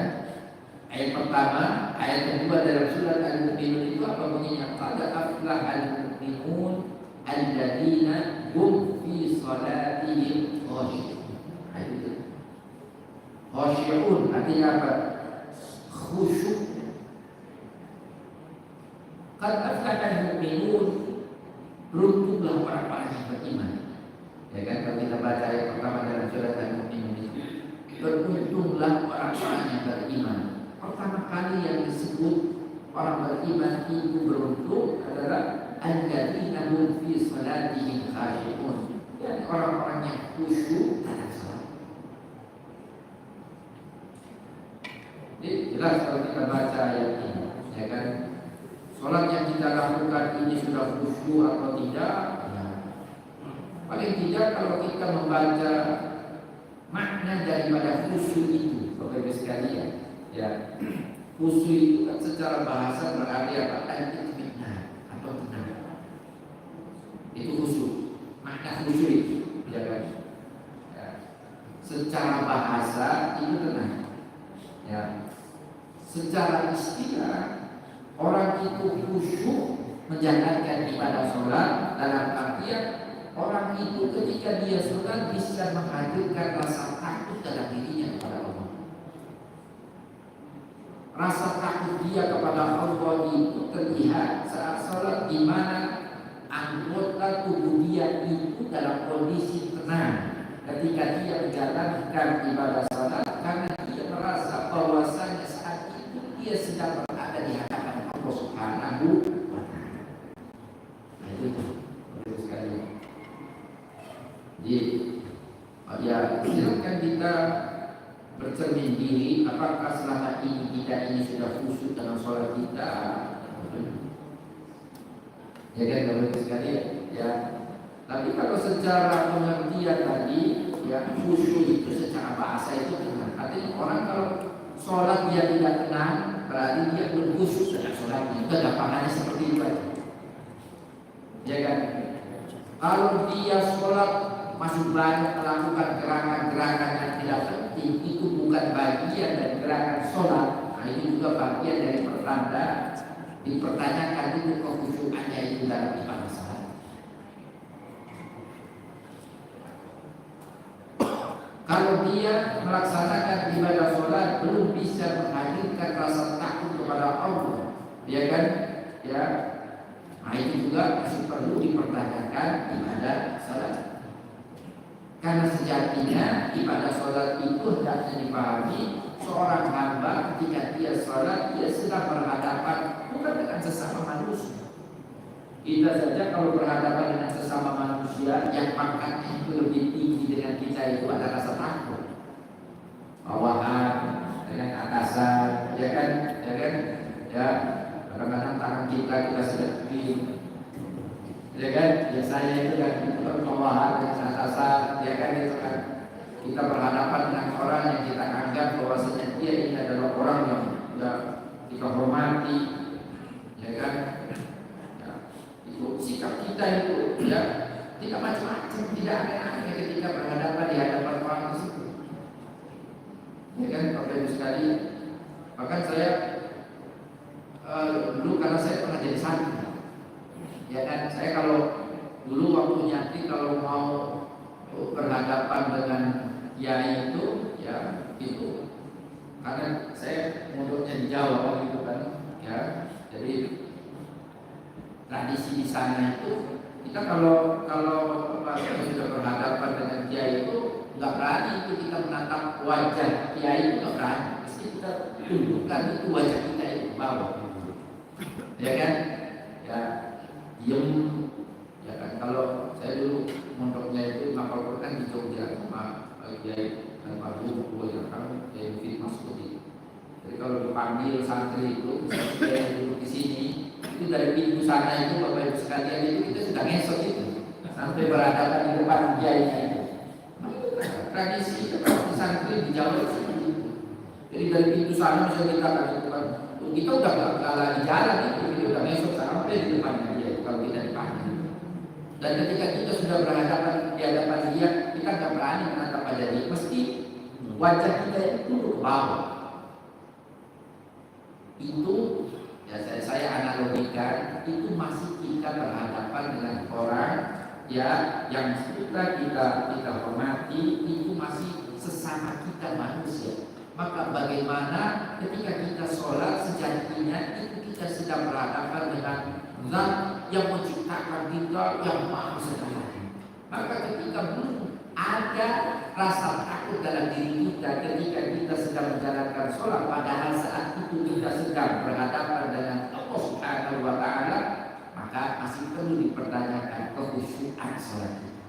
ayat pertama, ayat kedua dalam surat Al-Mu'minun itu apa bunyinya? Qad aflahal mu'minun alladzina hum fi salatihim khashi'un. Khashi'un artinya apa? Khusyuk. Qad aflahal mu'minun, beruntunglah orang-orang yang beriman. Ya kan, kalau kita baca ayat pertama dalam surat Al-Mu'minun itu, beruntunglah orang-orang yang beriman. Pertama kali yang disebut orang beriman itu beruntung adalah alladzina hum fi salatihim khashi'un, dan orang-orang yang khusyuk dalam salat. Jadi jelas kalau kita baca ayat ini, ya kan, salat yang kita lakukan ini sudah khusyuk atau tidak? Ya. Paling tidak kalau kita membaca makna daripada khusyuk itu, Bapak Ibu sekalian, ya, khusyuk itu kan secara bahasa berarti apa? Al-itminah atau tenang. Itu khusyuk. Makna khusyuk itu, ya kan? Ya. Secara bahasa itu tenang. Ya. Secara istilah, orang itu khusyuk menjalankan ibadah sholat dalam artian orang itu ketika dia sholat bisa menghadirkan rasa takut dalam dirinya kepada Allah. Rasa takut dia kepada Allah itu terlihat saat sholat, di mana anggota tubuh dia itu dalam kondisi tenang ketika dia menjalankan ibadah sholat, karena dia merasa bahwasanya saat itu dia sedang berada di hadapan Allah Subhanahu wa Ta'ala. Nah, itu sekali. Jadi, ya silakan kita bercermin diri, apakah selama ini kita ini sudah khusyuk dalam sholat kita? Ya kan, Bapak sekalian, ya. Tapi kalau secara pengertian tadi, ya, khusyuk itu secara bahasa itu tenang. Artinya orang kalau sholat dia tidak tenang, berarti dia belum khusyuk dalam sholatnya. Itu gampangannya seperti itu aja. Ya kan? Kalau dia sholat masih banyak melakukan gerakan-gerakan yang tidak penting, itu bukan bagian dari gerakan sholat. Nah, ini juga bagian dari pertanda dipertanyakan itu kekhusyukannya itu dalam ibadah salat. Kalau dia melaksanakan ibadah sholat belum bisa menghadirkan rasa takut kepada Allah, ya kan? Ya, Nah itu juga masih perlu dipertanyakan ibadah salat. Karena sejatinya ibadah salat itu hendaknya dipahami seorang hamba ketika dia salat dia sedang berhadapan bukan dengan sesama manusia. Kita saja kalau berhadapan dengan sesama manusia yang pangkatnya itu lebih tinggi dengan kita itu ada rasa takut, bawahan dengan atasan, ya kan, ya kadang-kadang tangan kita sedekap, ya kan, biasanya itu kan bawahan dengan atasan, ya kan, itu kan kita berhadapan dengan orang yang kita anggap bahwasanya dia ini adalah orang yang sudah kita hormati, ya kan. Sikap kita itu ya tidak macam-macam, tidak aneh-aneh ketika berhadapan di hadapan orang tersebut. Ya kan, Bapak Ibu sekalian, bahkan saya dulu karena saya pernah jadi santri, ya kan, saya kalau dulu waktu nyati kalau mau berhadapan dengan kiai itu, ya itu karena saya mundurnya di Jawa gitu kan, ya jadi tradisi di sana itu kita kalau sudah berhadapan dengan kiai itu nggak berani itu kita menatap wajah kiai itu nggak berani, mesti kita tunjukkan itu wajah kita itu bawah, ya kan, ya diem, ya kan. Kalau saya dulu mondoknya itu ngapal Quran di Jogja sama kiai dan Pak Guru yang kan kiai Fit Masudi. Jadi kalau dipanggil santri itu saya duduk di sini itu dari pintu sana itu Bapak Ibu sekalian itu kita sudah ngesot itu sampai berhadapan di depan kiai itu. Nah, itu tradisi santri di Jawa itu seperti itu. Jadi dari pintu sana bisa kita kan kita udah nggak lagi jalan itu, kita udah ngesot sampai di depan dia kalau kita dipanggil. Dan ketika kita sudah berhadapan di hadapan dia, kita nggak berani menatap wajah dia, mesti wajah kita itu tunduk ke bawah. Itu ya saya analogikan itu masih kita berhadapan dengan orang ya yang sudah kita hormati, itu masih sesama kita manusia. Maka bagaimana ketika kita sholat sejatinya itu kita sedang berhadapan dengan Zat yang menciptakan kita yang maha segala. Maka ketika belum ada rasa takut dalam diri kita ketika kita sedang menjalankan sholat, padahal saat itu kita sedang berhadapan dengan Allah Subhanahu wa Ta'ala, maka masih perlu dipertanyakan kekhusyukan sholat kita.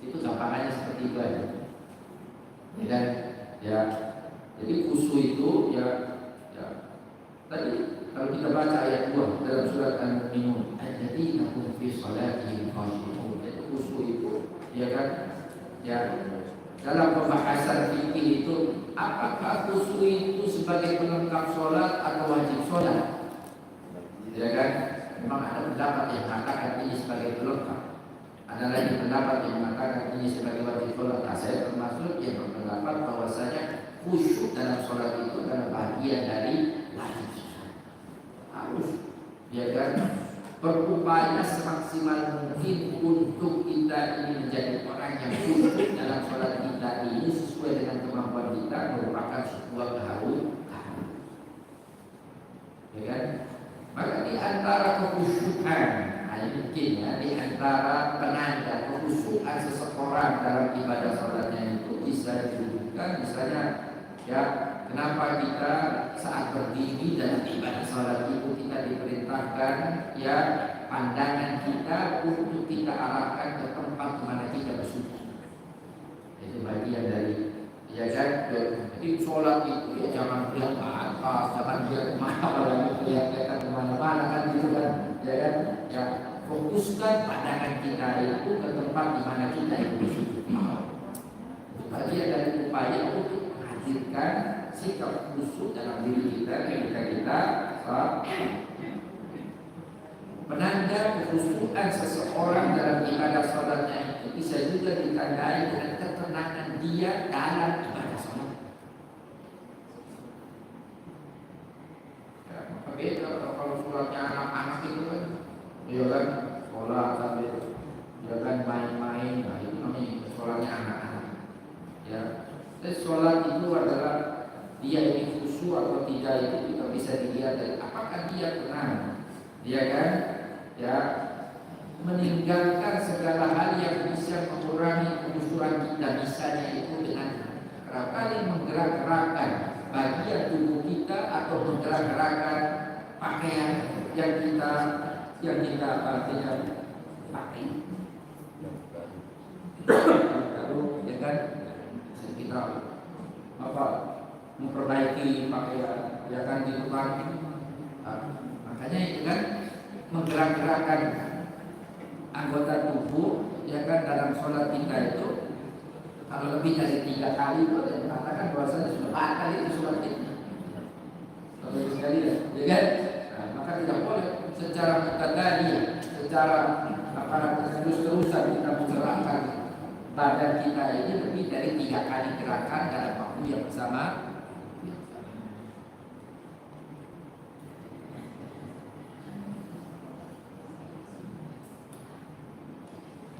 Itu gampangannya seperti itu aja. Dan ya, jadi khusyuk itu ya tadi kalau kita baca ayat 2 dalam surat Al-Mu'minun, alladzina hum fi sholatihim khashi'un, itu khusyuk itu ya kan, ya dalam pembahasan fikih itu apakah khusyuk itu sebagai pelengkap sholat atau wajib sholat, ya kan. Memang ada pendapat yang mengatakan ini sebagai pelengkap, ada lagi pendapat yang mengatakan ini sebagai wajib sholat. Nah, saya termasuk yang berpendapat bahwasanya khusyuk dalam sholat itu adalah bagian dari wajib sholat. Harus, ya kan, berupaya semaksimal mungkin untuk kita ini menjadi orang yang khusyuk dalam sholat kita ini sesuai dengan kemampuan kita, merupakan sebuah keharusan, ya kan. Maka di antara kekhusyukan, mungkin ya, di antara penanda kekhusyukan seseorang dalam ibadah sholatnya itu bisa ditunjukkan, misalnya ya, kenapa kita saat berdiri dalam ibadah sholat itu kita diperintahkan ya pandangan kita untuk kita arahkan ke tempat di mana kita bersujud. Itu bagian dari, ya kan. Jadi sholat itu ya jangan lihat ke atas, jangan lihat kemana-mana, lihat kemana-mana kan gitu kan, ya kan. Ya, fokuskan pandangan kita itu ke tempat di mana kita itu bersujud. Itu bagian dari upaya untuk menghadirkan sikap khusyuk dalam diri kita ketika kita sholat. Penanda kekhusyukan seseorang dalam ibadah sholatnya itu bisa juga ditandai dengan ketenangan dia dalam ibadah sholat. Ya, maka beda kalau sholatnya anak-anak itu kan, ya kan, sholat sambil ya kan main-main, nah itu namanya sholatnya anak-anak. Ya, jadi sholat itu adalah dia ini khusyuk atau tidak itu kita bisa dilihat dari apakah dia tenang ya kan? Ya, meninggalkan segala hal yang bisa mengurangi kekhusyuan kita, misalnya itu dengan kerap kali menggerak-gerakkan bagian tubuh kita atau menggerak-gerakkan pakaian yang kita artinya pakai. Lalu ya kan kita memperbaiki pakaian, ya kan gitu kan. Makanya itu kan menggerak-gerakkan anggota tubuh, ya kan, dalam sholat kita itu kalau lebih dari 3 kali itu dikatakan bahwasanya sudah batal itu sholat kita. Kalau sekali ya kan, maka tidak boleh secara mutadaliyah, secara terus-terusan kita menggerakkan badan kita ini lebih dari 3 kali gerakan dalam waktu yang sama.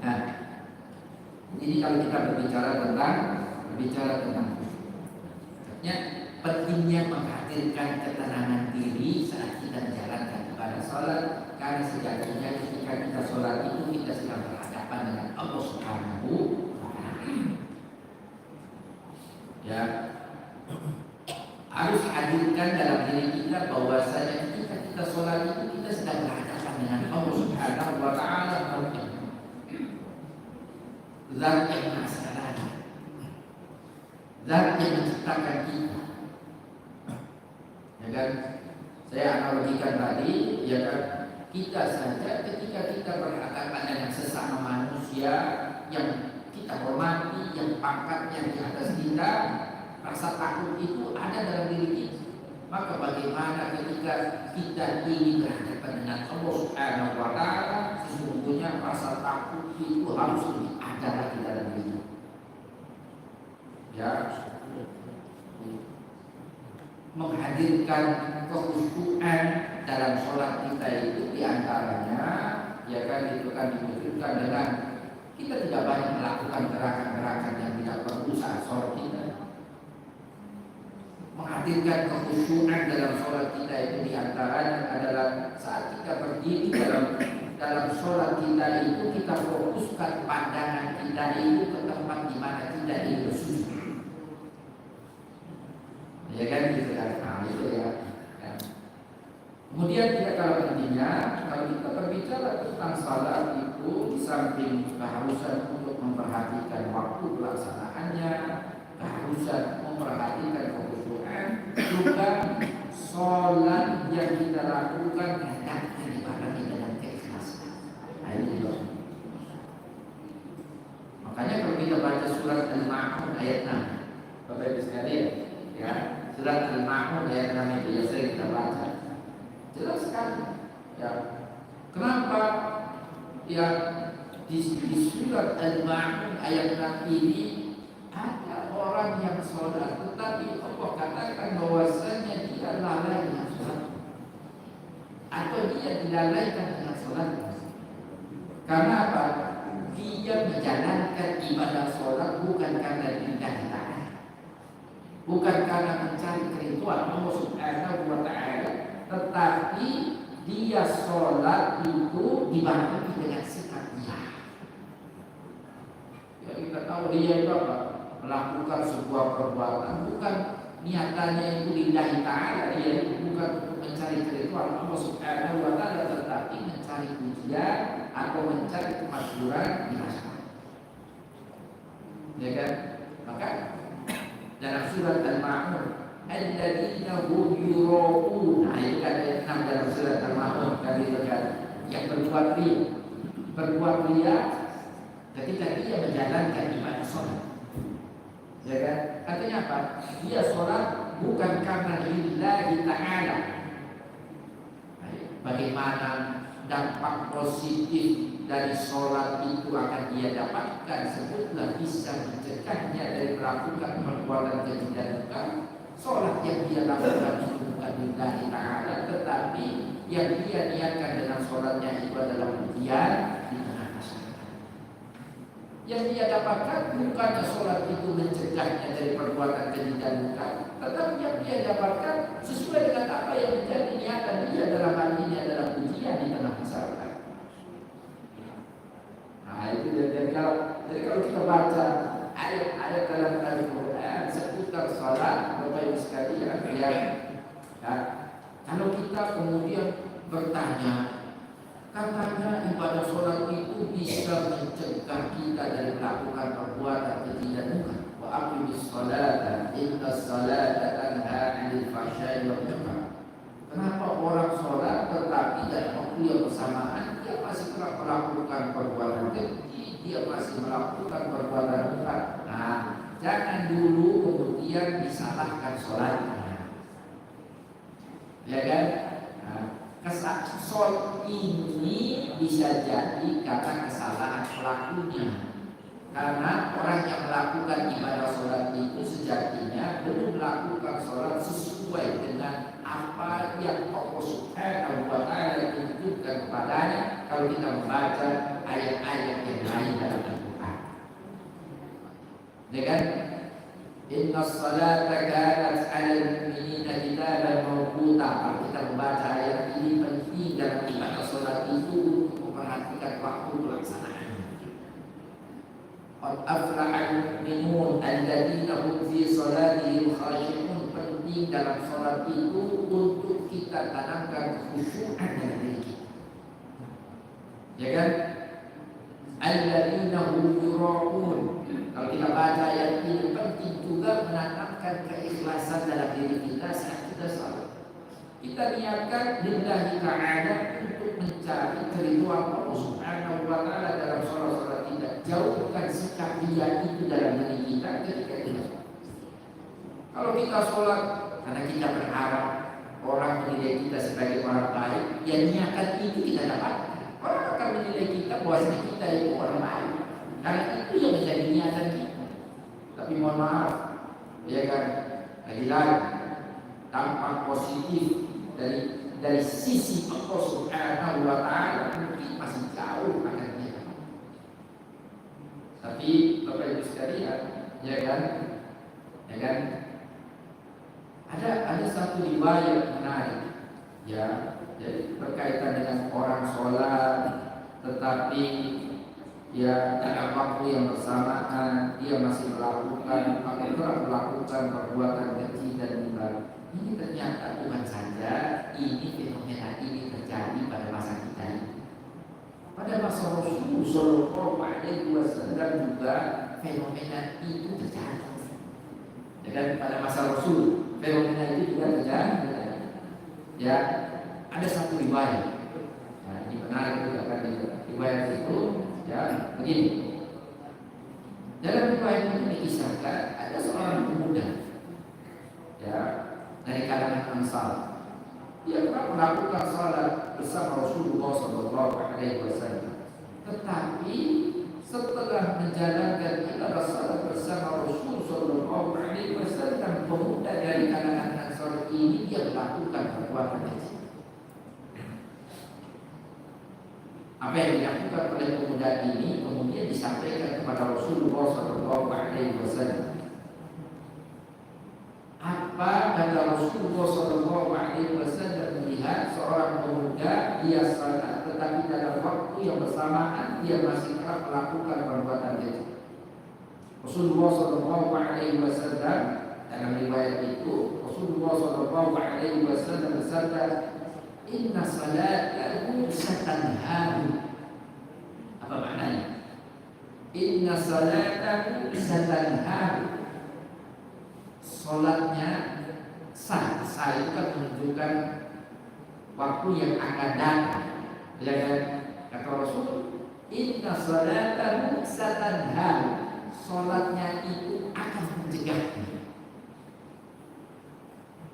Nah, ini kalau kita berbicara tentang ya, pentingnya menghadirkan ketenangan diri saat kita menjalankan ibadah sholat, karena sejatinya ketika kita sholat itu kita sedang berhadapan dengan Allah Subhanahu wa Ta'ala. Ya, harus hadirkan dalam diri kita bahwasanya ketika kita sholat itu kita sedang berhadapan dengan Allah Subhanahu wa Ta'ala, Zat yang Maha Segala, Zat yang menciptakan kita. Ya kan? Saya analogikan tadi, ya kan, kita saja ketika kita berhadapan dengan sesama manusia yang kita hormati, yang pangkatnya di atas kita, rasa takut itu ada dalam diri kita. Maka bagaimana ketika kita ingin berhadapan dengan Allah Subhanahu wa Ta'ala, sesungguhnya rasa takut itu harus lebih ada lagi dalam diri. Ya, menghadirkan kekhusyuan dalam sholat kita itu diantaranya, ya kan, itu kan diwujudkan dengan kita tidak banyak melakukan gerakan-gerakan yang tidak perlu saat sholat kita. Menghadirkan kekhusyuan dalam sholat kita itu diantaranya adalah saat kita berdiri dalam sholat kita itu kita fokuskan pandangan kita itu ke tempat di mana kita ingin bersujud. Ya kan gitu kan, nah, itu ya. Kemudian tidak kalah pentingnya kalau kita berbicara tentang salat itu, di samping keharusan untuk memperhatikan waktu pelaksanaannya, keharusan memperhatikan kekhusyuan, juga salat yang kita lakukan hendaknya dibarengi dengan keikhlasan. Nah, ini juga. Makanya kalau kita baca surat Al-Ma'un ayat 6, Bapak Ibu sekalian, ya, surat Al-Ma'un ayat 6 itu yang sering kita baca. Jelas sekali, ya. Kenapa ya di surat Al-Ma'un ayat 6 ini ada orang yang sholat, tetapi Allah katakan bahwasanya dia lalai dengan sholat, atau dia dilalaikan dengan sholat. Karena apa? Dia menjalankan ibadah sholat bukan karena lillahi ta'ala, bukan karena mencari keridhaan Allah Subhanahu wa Ta'ala, tetapi dia sholat itu dibarengi dengan sikap dia. Ya, kita tahu dia itu apa? Melakukan sebuah perbuatan bukan niatannya itu lillahi ta'ala, dia itu bukan mencari keridhaan Allah Subhanahu wa Ta'ala, tetapi mencari pujian atau mencari kemakmuran di masyarakat. Ya kan? Maka dalam surat Al-Ma'un, alladzina hum yura'un, itu kan ayat 6 dalam surat Al-Ma'un, kami berkata yang berbuat ria ketika dia menjalankan ibadah sholat. Ya kan? Artinya apa? Dia sholat bukan karena lillahi ta'ala. Bagaimana dampak positif dari sholat itu akan dia dapatkan, sebutlah bisa mencegahnya dari melakukan perbuatan keji dan duka. Sholat yang dia lakukan itu bukan lillahi ta'ala, tetapi yang dia niatkan dengan sholatnya itu adalah ujian di tengah masyarakat. Yang dia dapatkan bukan sholat itu mencegahnya dari perbuatan keji dan duka, tetapi yang dia dapatkan sesuai dengan apa yang menjadi niatan dia dalam hal ini adalah ujian kan? Ya. Kalau kita kemudian bertanya, katanya ibadah sholat itu bisa mencegah kita dari melakukan perbuatan keji dan munkar. Wa aqimis sholata inna sholata tanha 'anil fahsya'i wal munkar. Kenapa orang sholat tetapi dalam waktu yang bersamaan dia masih telah melakukan perbuatan keji, dia masih melakukan perbuatan munkar? Nah, jangan dulu kemudian disalahkan sholatnya, ya kan? Nah, sholat ini bisa jadi karena kesalahan pelakunya. Karena orang yang melakukan ibadah sholat itu sejatinya belum melakukan sholat sesuai dengan apa yang Allah Subhanahu wa Ta'ala tunjukkan kepadanya kalau kita membaca ayat-ayat yang lain dalam Al-Quran. Dengan Inna salata kanat 'alal mu'minina kitaban mawquta. Kalau kita membaca ayat ini penting dalam ibadah sholat itu untuk memperhatikan waktu pelaksanaan. Qad aflahal mu'minun alladzina hum fi salatihim khashi'un. Penting dalam sholat itu untuk kita tanamkan khusyukan dalam diri kita, ya kan? Alladzina hum yura'un. Kalau kita baca ayat ini penting juga menanamkan keikhlasan dalam diri kita saat kita salat. Kita niatkan lillahi ta'ala untuk mencari keridhaan Allah Subhanahu wa Ta'ala dalam sholat-sholat kita. Jauhkan sikap riya itu dalam diri kita ketika kita sholat. Kalau kita sholat karena kita berharap orang menilai kita sebagai orang baik, ya niatan itu kita dapatkan. Orang akan menilai kita bahwasanya kita itu orang baik, karena itu yang menjadi niatan kita. Tapi mohon maaf, ya kan, lagi-lagi dampak positif dari sisi Allah Subhanahu wa Ta'ala mungkin masih jauh akan kita. Tapi Bapak Ibu sekalian, ya kan, ada satu riwayat menarik, ya, jadi berkaitan dengan orang sholat, tetapi ya dalam waktu yang bersamaan dia masih melakukan perbuatan keji dan munkar. Ini ternyata bukan saja ini fenomena ini terjadi pada masa kita ini. Pada masa Rasul Sallallahu Alaihi Wasallam juga fenomena itu terjadi. Dan pada masa Rasul fenomena itu juga terjadi. Ya, ada satu riwayat. Nah, ini menarik juga kan riwayat itu. Ya, begini. Dalam riwayat itu dikisahkan ada seorang pemuda, ya, dari kalangan Ansar. Dia pernah melakukan salat bersama Rasulullah SAW. Tetapi setelah menjalankan ibadah salat bersama Rasulullah SAW, pemuda dari kalangan Ansar ini dia melakukan perbuatan keji. Apa yang dilakukan oleh pemuda ini kemudian disampaikan kepada Rasulullah SAW. Apa kata Rasulullah SAW melihat seorang pemuda dia salat tetapi dalam waktu yang bersamaan dia masih kerap melakukan perbuatan keji. Rasulullah SAW dalam riwayat itu Rasulullah SAW bersabda, Inna salatahu satanhahu. Apa maknanya? Inna salatahu satanhahu. Salatnya sah itu kan menunjukkan waktu yang akan datang. Ya kan? Kata Rasul, Inna salatahu satanhahu. Salatnya itu akan mencegahnya.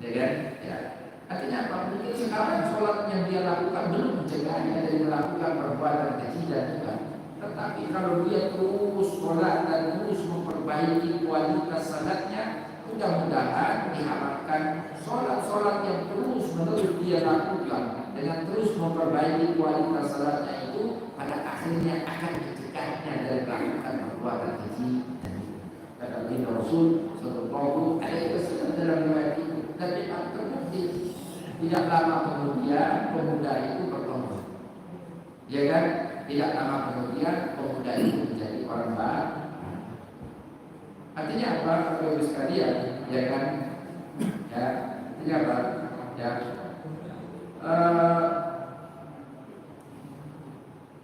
Ya kan? Ya. Artinya apa? Mungkin sekarang sholat yang dia lakukan belum mencegahnya dari melakukan perbuatan keji dan munkar. Tetapi kalau dia terus sholat dan terus memperbaiki kualitas salatnya, mudah-mudahan diharapkan sholat-sholat yang terus menerus dia lakukan dengan terus memperbaiki kualitas salatnya itu pada akhirnya akan mencegahnya dari melakukan perbuatan keji dan munkar. Kata Rasul Sallallahu Alaihi Wasallam dalam riwayat itu, dan terbukti. Tidak lama kemudian pemuda itu bertobat. Ya kan? Tidak lama kemudian pemuda itu menjadi orang baik. Artinya apa? Bapak Ibu sekalian, ya kan? Ya, Jadi apa? Ya, eh,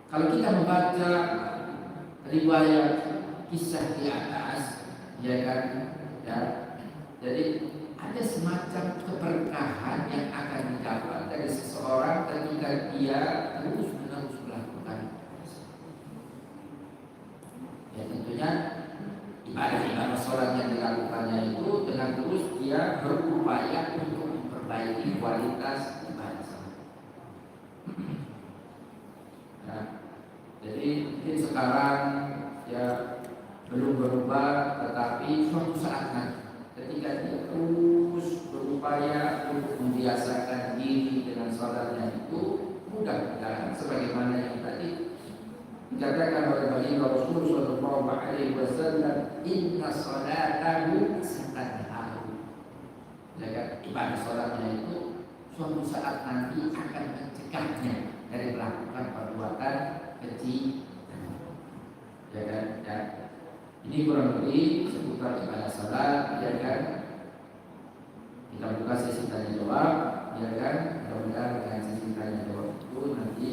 kalau kita membaca riwayat kisah di atas, ya kan, ya, jadi ada semacam keberkahan yang akan didapat dari seseorang ketika dia terus menerus melakukan. Ya tentunya ibadah sholat yang dilakukannya itu dengan terus dia berupaya untuk memperbaiki kualitas ibadah sholat. Nah, jadi mungkin sekarang ya belum berubah, tetapi suatu saat nanti ketika dia terus berupaya untuk membiasakan diri dengan sholatnya itu, mudah-mudahan sebagaimana yang tadi dikatakan oleh baginda Rasul sallallahu alaihi wasallam, inna sholatahu satanhahu. Ya kan, ibadah sholatnya itu suatu saat nanti akan mencegahnya dari melakukan perbuatan keji. Ya kan, ya. Ini kurang lebih seputar ibadah sholat, ya kan. Kita buka sesi tanya jawab, ya kan. Mudah-mudahan dengan sesi tanya jawab itu nanti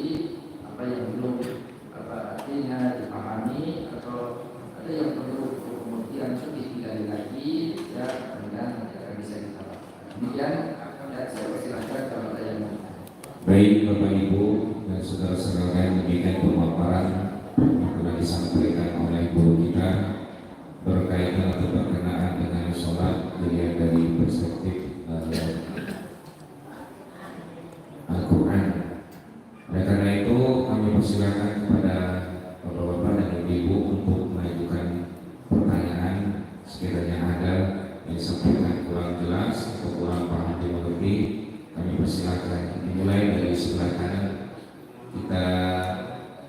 apa yang belum artinya dipahami atau ada yang perlu kemudian lebih digali lagi, ya mudah-mudahan nanti akan bisa kita lakukan. Demikian, ya saya persilahkan kalau ada yang mau. Baik Bapak Ibu dan saudara-saudara yang demikian pemaparan yang telah disampaikan oleh guru kita berkaitan atau berkenaan dengan sholat dilihat dari perspektif Al-Quran. Oleh karena itu kami persilakan kepada Bapak-Bapak dan Ibu-Ibu untuk mengajukan pertanyaan sekiranya ada yang disampaikan kurang jelas atau kurang paham dimengerti. Kami persilakan dimulai dari sebelah kanan. Kita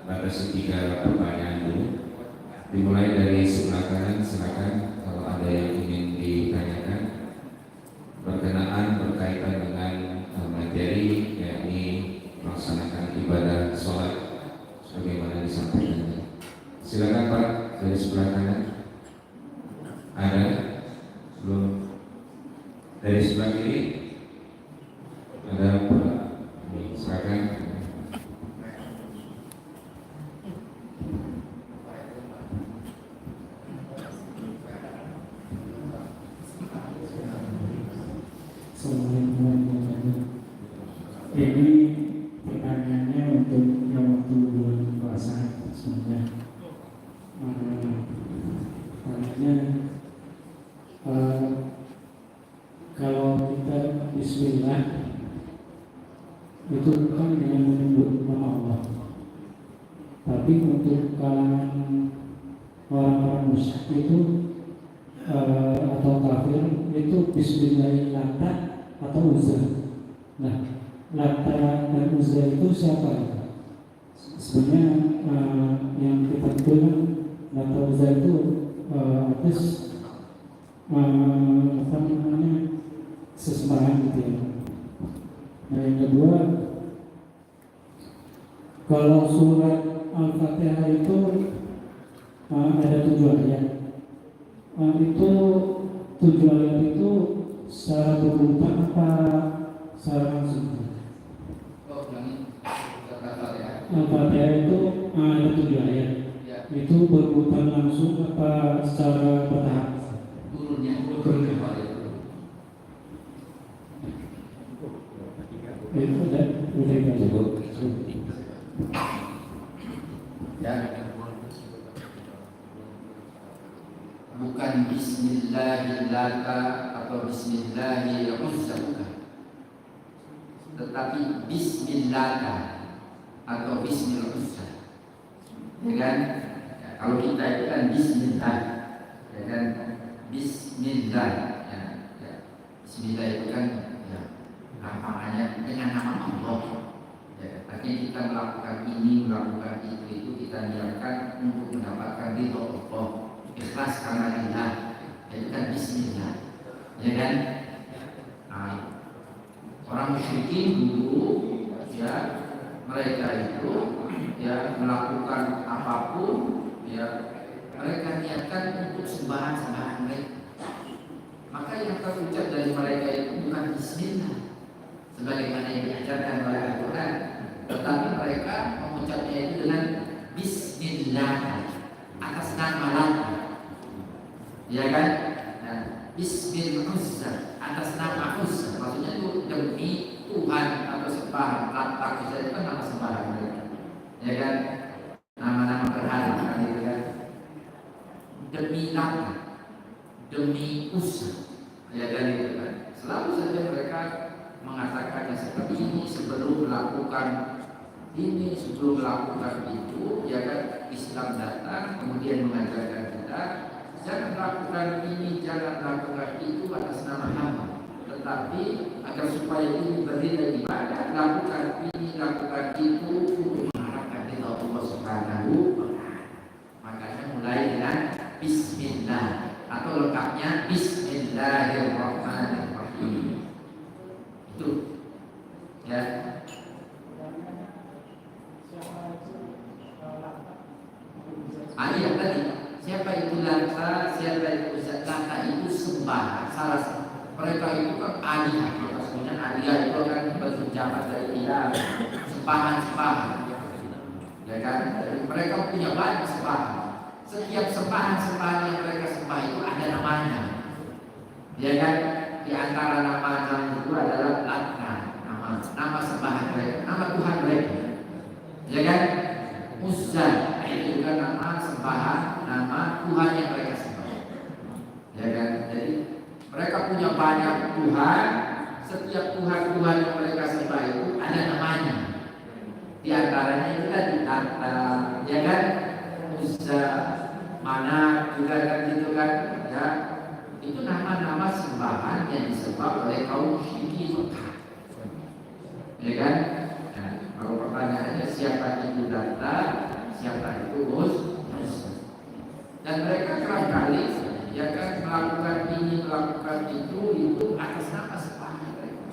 batasi 3 pertanyaan dulu. Dimulai dari sebelah kanan, silakan kalau ada yang ingin ditanyakan berkenaan berkaitan dengan materi yakni melaksanakan ibadah sholat sebagaimana disampaikan. Silakan Pak dari sebelah kanan. Ada? Belum? Dari sebelah kiri? Ada Pak? Silakan. Assalamualaikum warahmatullahi wabarakatuh. Ini pertanyaannya untuk yang waktu bulan puasa sebenarnya. Tanya kalau kita Bismillah itu kan dengan menyebut nama Allah. Tapi untuk kalangan orang-orang musyrik itu atau kafir itu Bismillahirrahmanirrahim atau Uzza. Nah, Lata dan Uzza itu siapa? Sebenarnya yang kita kenal Lata Uzza itu atas apa namanya sesembahan gitu ya. Nah yang kedua, kalau surat Al-Fatihah itu ada 7 ayat. Itu 7 ayat itu secara berurutan apa secara langsung? Al-Fatihah itu ada 7 ayat. Itu berurutan langsung apa secara bertahap? Turunnya Itu udah Cukup. ya. Bukan Bismillahirrahmanirrahim atau Bismillahirrahmanirrahim, bukan. Tetapi Bismillah atau Bismillahirrahmanirrahim. Ya kan? Ya, kalau kita itu kan Bismillah, ya kan? Bismillah, ya, ya. Bismillah itu kan ya, namanya dengan nama Allah. Ya, tapi kita melakukan ini, melakukan itu kita niatkan untuk mendapatkan ridho Allah. Ikhlas karena Allah, itu kan Bismillah, ya kan? Nah, orang musyrikin dulu, ya mereka itu, ya melakukan apapun, ya mereka niatkan untuk sembahan mereka. Maka yang terucap dari mereka itu bukan Bismillah sebagaimana yang diajarkan oleh Al-Quran, tetapi mereka mengucapnya itu dengan Bismillah atas nama Allah, ya kan? Nah, Bismil Uzza atas nama Uzza, maksudnya itu demi Tuhan atau sembahan. Lata Uzza itu kan nama sembahan mereka, ya kan? Nama-nama berhala kan itu kan. Demi Lata, demi Uzza, ya kan itu kan. Selalu saja mereka mengatakannya seperti ini sebelum melakukan ini, sebelum melakukan itu, ya kan. Islam datang kemudian mengajarkan kita jangan lakukan ini, jangan lakukan itu atas nama Allah, tetapi agar supaya ini berdiri ibadah, lakukan ini, lakukan itu untuk mengharapkan ridha Allah Subhanahu wa Ta'ala. Makanya mulai dengan Bismillah atau lengkapnya Bismillahirrahmanirrahim. Itu ya. Ayat tadi, siapa itu Lata, siapa itu Uzza? Lata itu sembah. Salah mereka itu kan alihah. Maksudnya alihah itu kan berjabat dari ilah, sembahan-sembahan, ya kan? Jadi mereka punya banyak sembahan. Setiap sembahan-sembahan yang mereka sembah itu ada namanya, ya kan? Di antara nama-nama itu adalah Lata, nama sembahan mereka, nama Tuhan mereka, ya kan? Uzza itu juga nama sembahan, nama Tuhan yang mereka sembah, ya kan? Jadi mereka punya banyak Tuhan. Setiap Tuhan-Tuhan yang mereka sembah itu ada namanya. Di antaranya itu tadi Lata, ya kan? Uzza, Manat juga kan gitu kan, ya. Itu nama-nama sembahan yang disembah oleh kaum musyrikin Mekah, ya kan? Nah, kalau pertanyaannya siapa itu Lata, siapa itu Uzza, dan mereka kerap kali ya kan melakukan ini, melakukan itu atas nama sembahan mereka.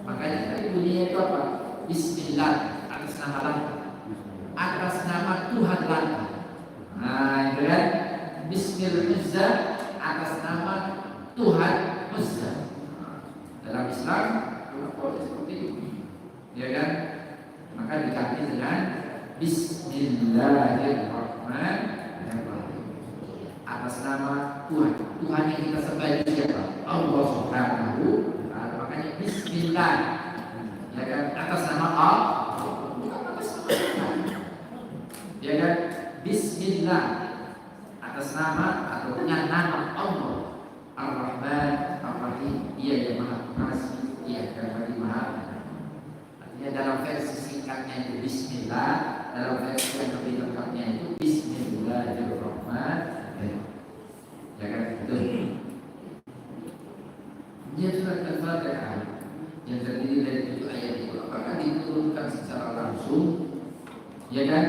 Makanya tadi bunyinya itu apa? Bismillah atas nama Lata, atas nama Tuhan Lata. Nah itu kan Bismillah atas nama Tuhan Uzza. Dalam Islam boleh seperti itu, ya kan? Maka diganti dengan Bismillahirrahmanirrahim atas nama Tuhan. Tuhan yang kita sembah itu siapa? Allah Subhanahu wa Ta'ala. Makanya Bismillah, ya kan? Atas nama Allah, bukan atas nama Tuhan, ya kan? Bismillah atas nama atau dengan nama Allah Ar-Rahman Ar-Rahim, Dia yang Maha Pengasih, Dia yang Maha. Artinya dalam versi singkatnya itu Bismillah, dalam versi yang lebih lengkapnya itu Bismillahirrahmanirrahim, ya kan? Itu dia surat Al-Fatihah yang terdiri dari 7 ayat itu, apakah diturunkan secara langsung, ya kan?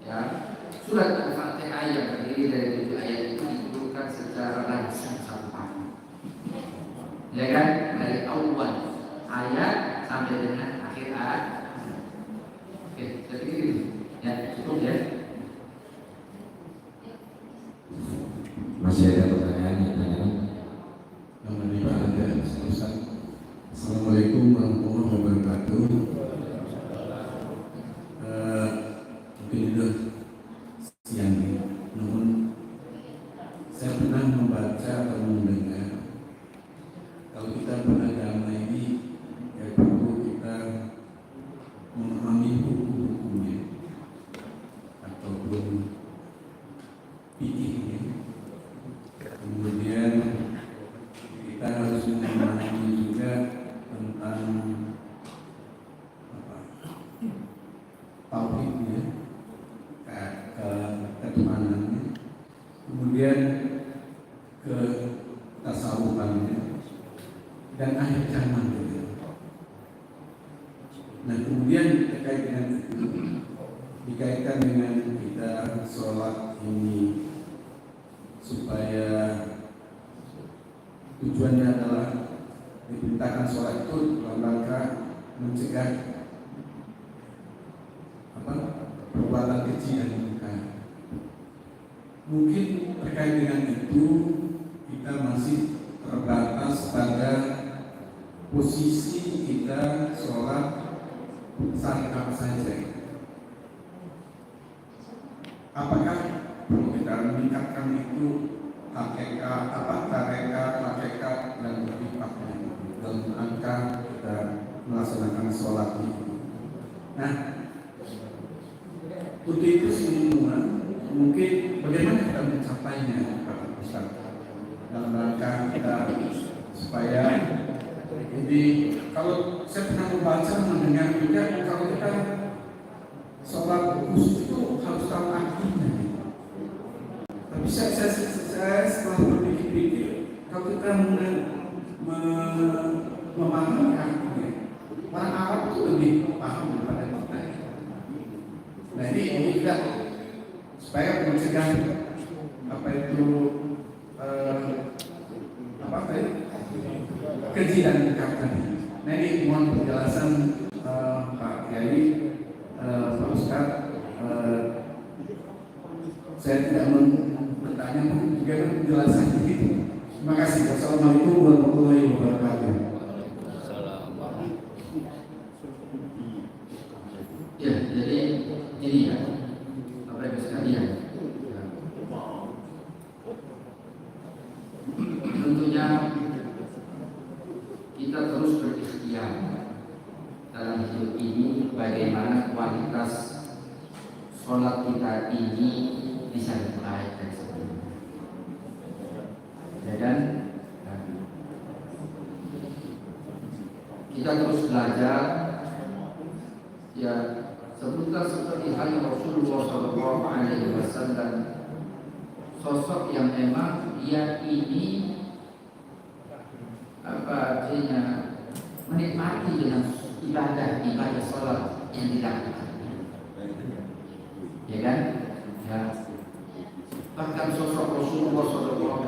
Ya, surat Al-Fatihah yang terdiri dari 7 ayat itu diturunkan secara langsung sampai, ya kan? Dari awal ayat sampai dengan akhir ayat. Oke, jadi ini ya cukup ya. Masih ada pertanyaan? Namanya Pak Anda, Ustaz. Assalamualaikum warahmatullahi wabarakatuh. Mungkin sudah siang nih, namun saya pernah membaca atau mendengar kalau kita beragama ini ya perlu kita memahami hukum-hukumnya ataupun fikihnya. Kemudian kita harus memahami juga tentang tauhidnya, ketuhanannya, kemudian ke tasawufannya dan akhir zaman juga. Nah kemudian terkait dengan itu, dikaitkan dengan kita sholat ini supaya tujuannya adalah diperintahkan sholat itu dalam rangka mencegah perbuatan keji dan mungkar. Mungkin terkait dengan itu kita masih terbatas pada posisi kita sholat saat apa saja. Apakah perlu kita meningkatkan itu hakikat, tarekat, hakikat dan berlipat dalam angka kita melaksanakan sholat ini. Nah, untuk itu semua mungkin bagaimana kita mencapainya, Pak Ustaz, dalam rangka kita supaya jadi kalau saya pernah membaca mendengar juga kalau kita sholat khusus itu harus tahu artinya. Tapi saya setelah berpikir-pikir kalau kita memahami artinya, orang Arab itu lebih paham daripada kita. Nah ini juga supaya mencegah apa itu keji dan ikatan. Nah ini mohon penjelasan Pak Kiai, Pak Ustadz. Saya tidak bertanya, mungkin juga penjelasan itu. Terima kasih. Wassalamualaikum warahmatullahi wabarakatuh. Ya, jadi ini ya, Bapak Ibu sekalian. Tentunya kita terus berikhtiar dalam hidup ini bagaimana kualitas sholat kita ini bisa lebih baik dari sebelumnya. Ya kan? Kita terus belajar ya seperti halnya Rasulullah SAW, sosok yang memang dia ini menikmati dengan ibadah sholat yang dilakukan, ya kan? Ya. Bahkan sosok Rasulullah SAW,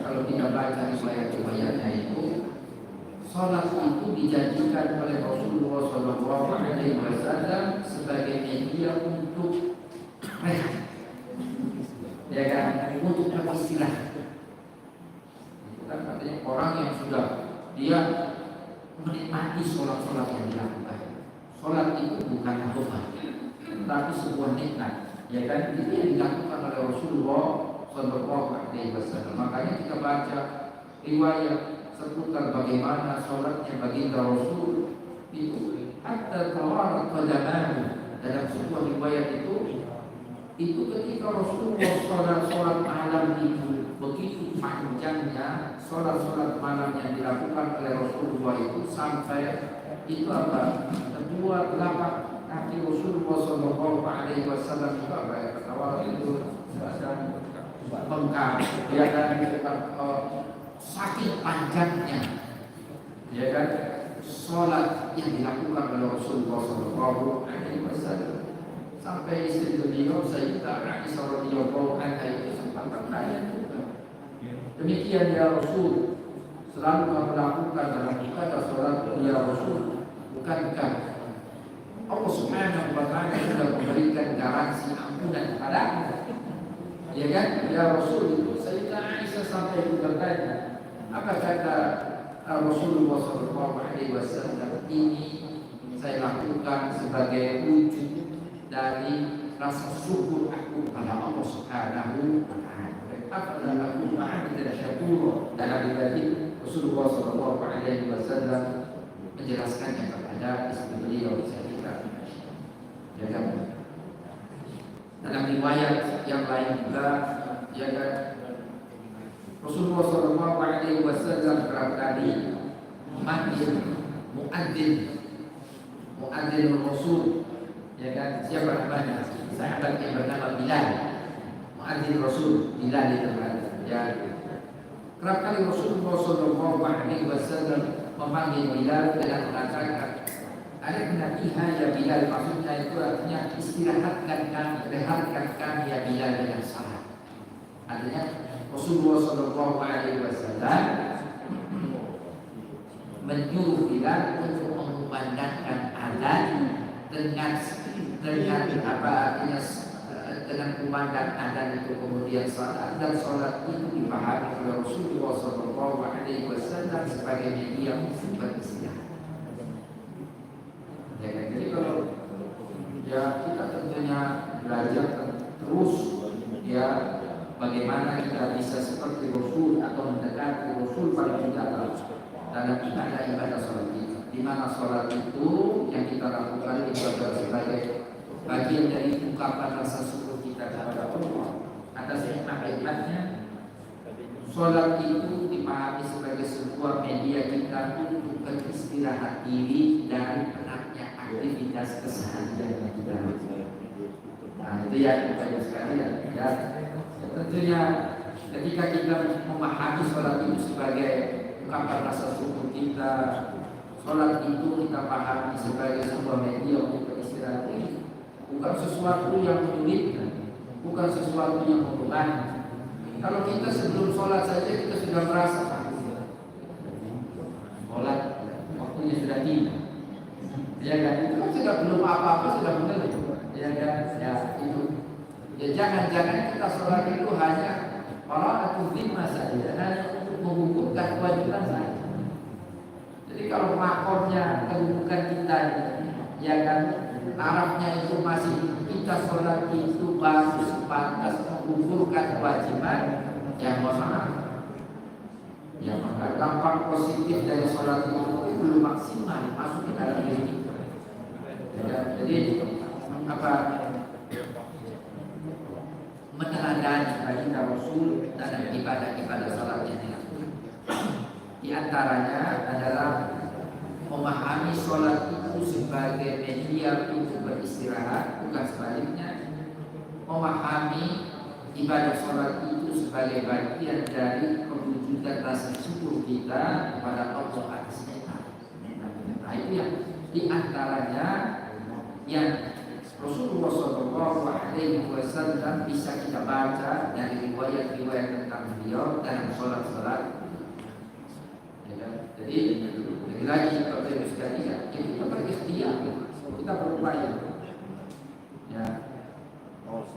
kalau kita baca riwayat-riwayatnya itu, sholat itu dijadikan oleh Rasulullah SAW sebagai media untuk rehat, ya kan? Untuk beristirahat. Katanya orang yang sudah dia menikmati sholat-sholat yang dilakukan. Sholat itu bukan beban, tapi sebuah nikmat. Ya kan, itu yang dilakukan oleh Rasulullah SAW. Makanya kita baca riwayat seputar bagaimana sholatnya baginda Rasul itu. Hatta tawarat qadamahu, dalam sebuah riwayat itu ketika Rasulullah sholat malam itu begitu panjangnya sholat malam yang dilakukan oleh Rasulullah itu sampai itu kedua telapak kaki Rasulullah SAW itu awal itu bengkak, ya kan, sakit panjangnya, ya kan, sholat yang dilakukan oleh Rasulullah SAW sampai istri beliau Sayyidah Aisyah radhiyallahu anha itu sempat bertanya juga, demikian ya Rasul, selalu melakukan dalam ibadah sholat ya Rasul, bukankah Allah Subhanahu wa Ta'ala sudah memberikan garansi ampunan kepadamu? Ya kan? Ya Rasul itu Sayyidah Aisyah sampai itu bertanya, apa kata Rasulullah SAW, ini saya lakukan sebagai wujud dari rasa syukur aku kepada Allah Subhanahu wa Ta'ala. Afala aku ma'abida syakur. Dalam hadis Rasulullah SAW menjelaskannya kepada istri beliau Sayyidah. Ya kan? Dalam riwayat yang lain juga, ya kan, Rasulullah SAW berapa kali memanggil muadzin Rasul, ya kan, siapa namanya? Sahabat yang bernama Bilal, muadzin Rasul Bilal itu kan. Ya, kerap kali Rasulullah SAW memanggil Bilal dengan mengatakan, "Arifna biha ya Bilal," maksudnya itu artinya istirahatkan kami, rehatkan kami ya Bilal dengan salat. Artinya Rasulullah SAW menyuruh Bilal untuk mengumandangkan adzan dengan apa artinya dengan kumandang adzan itu kemudian salat, dan salat itu dipahami oleh Rasulullah SAW sebagai media untuk beristirahat. Ya, jadi kalau ya kita tentunya belajar terus ya bagaimana kita bisa seperti Rasul atau mendekati Rasul paling tidak dalam ibadah sholat kita, di mana sholat itu yang kita lakukan itu adalah sebagai bagian dari ungkapan rasa syukur kita kepada Allah atas nikmat-nikmatnya. Sholat itu dipahami sebagai sebuah media kita untuk beristirahat diri dari penatnya aktivitas keseharian yang kita lakukan. Nah, itu ya kita sekalian ya. Tentunya ketika kita memahami sholat itu sebagai ungkapan rasa syukur kita, sholat itu kita pahami sebagai sebuah media untuk beristirahat diri, bukan sesuatu yang menyulitkan, bukan sesuatu yang membebani. Kalau kita sebelum sholat saja kita sudah merasa sholat waktunya sudah tiba, ya kan? Itu kan sudah belum apa-apa sudah benar, ya kan? Ya itu. Ya jangan-jangan kita sholat itu hanya qara'atul dhimma saja, hanya untuk mengukuhkan kewajiban saja. Jadi kalau makomnya kedudukan kita, ya kan, tarafnya itu masih kita sholat itu baru sepantas mengukurkan kewajiban, ya mohon ya maka dampak positif dari sholat itu belum maksimal masuk ke dalam diri kita. Ya, jadi apa meneladani baginda Rasul dalam ibadah-ibadah sholat yang dilakukan. Di antaranya adalah memahami sholat itu sebagai media untuk beristirahat, bukan sebaliknya. Memahami ibadah sholat itu sebagai bagian dari perwujudan rasa syukur kita kepada Allah atas nikmat. Nah itu yang di antaranya yang Rasulullah SAW bisa kita baca dari riwayat-riwayat tentang beliau dalam sholat-sholat. Jadi lagi kalau saya sekalian, kita berikhtiar, kita berupaya.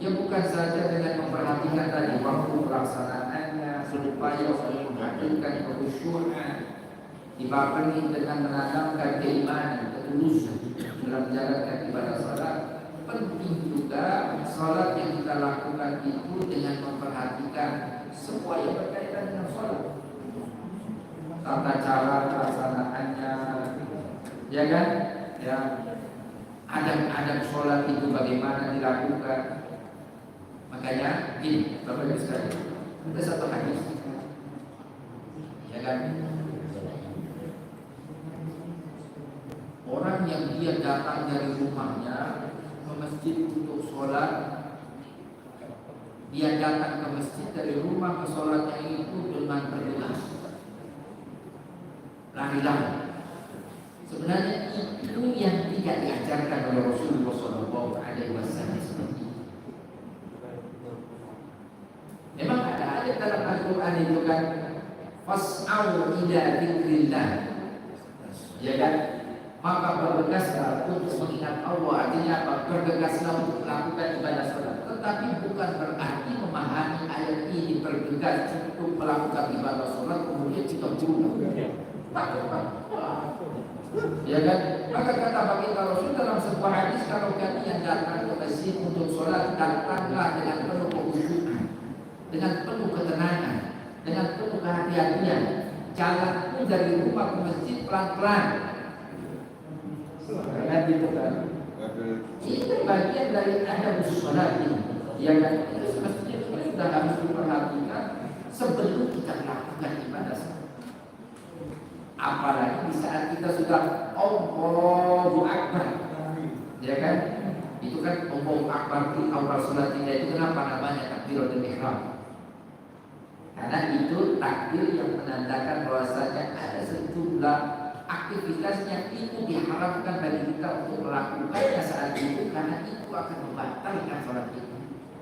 Ya bukan saja dengan memperhatikan tadi waktu pelaksanaannya, berupaya untuk menghadirkan kekhusyuan, dibarengi dengan menanamkan keimanan, ketulusan dalam menjalankan ibadah salat. Penting juga salat yang kita lakukan itu dengan memperhatikan semua yang berkaitan dengan salat, tata cara pelaksanaannya, ya kan? Ya, adab-adab sholat itu bagaimana dilakukan. Makanya gini, Bapak Ibu sekalian, ada satu hadis, ya kan? Orang yang dia datang dari rumahnya ke masjid untuk sholat, dia datang ke masjid dari rumah ke sholatnya itu dengan bergegas, lari-lari. Sebenarnya itu yang tidak diajarkan oleh Rasulullah SAW seperti itu. Memang ada ayat dalam Al-Quran itu kan, fas'au ila dzikrillah, ya kan? Maka bergegaslah untuk mengingat Allah. Artinya apa? Bergegaslah untuk melakukan ibadah salat. Tetapi bukan berarti memahami ayat ini bergegas untuk melakukan ibadah salat kemudian kita buru. Ya kan? Maka kata baginda Rasul dalam sebuah hadis, kalau kalian datang ke masjid untuk sholat, datanglah dengan penuh kekhusyukan, dengan penuh ketenangan, dengan penuh kehati-hatian. Jalan pun dari rumah ke masjid pelan-pelan. Kan gitu kan? Itu bagian dari adab sholat ini. Ya kan? Itu semestinya sudah harus diperhatikan sebelum kita melakukan ibadah salat. Apalagi di saat kita sudah Allahu Akbar, ya kan? Itu kan Allahu Akbar di awal sholat kita itu kenapa namanya takbiratul ihram? Karena itu takbir yang menandakan bahwasanya ada sejumlah aktivitas yang itu diharapkan bagi kita untuk melakukannya saat itu, karena itu akan membatalkan sholat kita.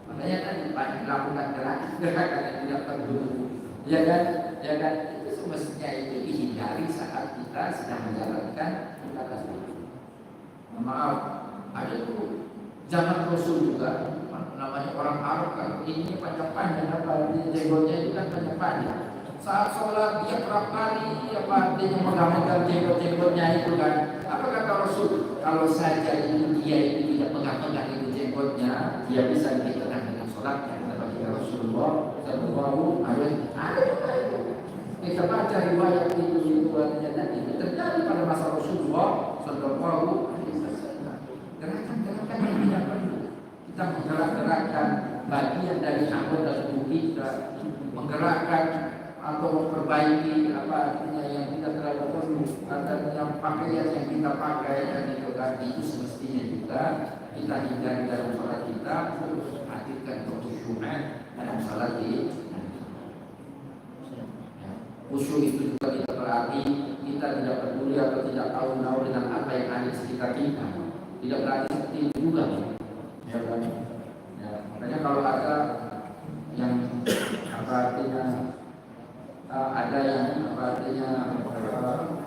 Makanya tadi dilakukan gerakan yang tidak perlu, ya kan? Ya kan? Semestinya itu dihindari saat kita sedang menjalankan ibadah salat. Maaf, ada tuh zaman Rasul juga namanya orang Arab kan ini panjang-panjang apa jenggotnya itu kan panjang-panjang. Saat sholat dia kerap kali apa dia memegang jenggot-jenggotnya itu kan. Apa kata Rasul? Kalau saja itu dia itu tidak pegang-pegang itu jenggotnya, dia bisa lebih tenang dengan sholatnya. Kata Rasulullah Sallallahu Alaihi Wasallam. Kita baca riwayat itu dan itu terjadi pada masa Rasulullah Sallallahu Alaihi Wasallam. Gerakan-gerakan yang tidak perlu. Kita menggerak-gerakkan bagian dari anggota tubuh kita, menggerakkan atau memperbaiki apa artinya yang tidak terlalu perlu, artinya pakaian yang kita pakai dan itu semestinya kita hindari dalam sholat kita untuk menghadirkan khusyukan dalam sholat ini. Khusyuk itu juga tidak berarti kita tidak peduli atau tidak tahu dengan apa yang ada di sekitar kita. Tidak berarti seperti itu juga. Ya, makanya kalau ada yang apa artinya ada yang apa artinya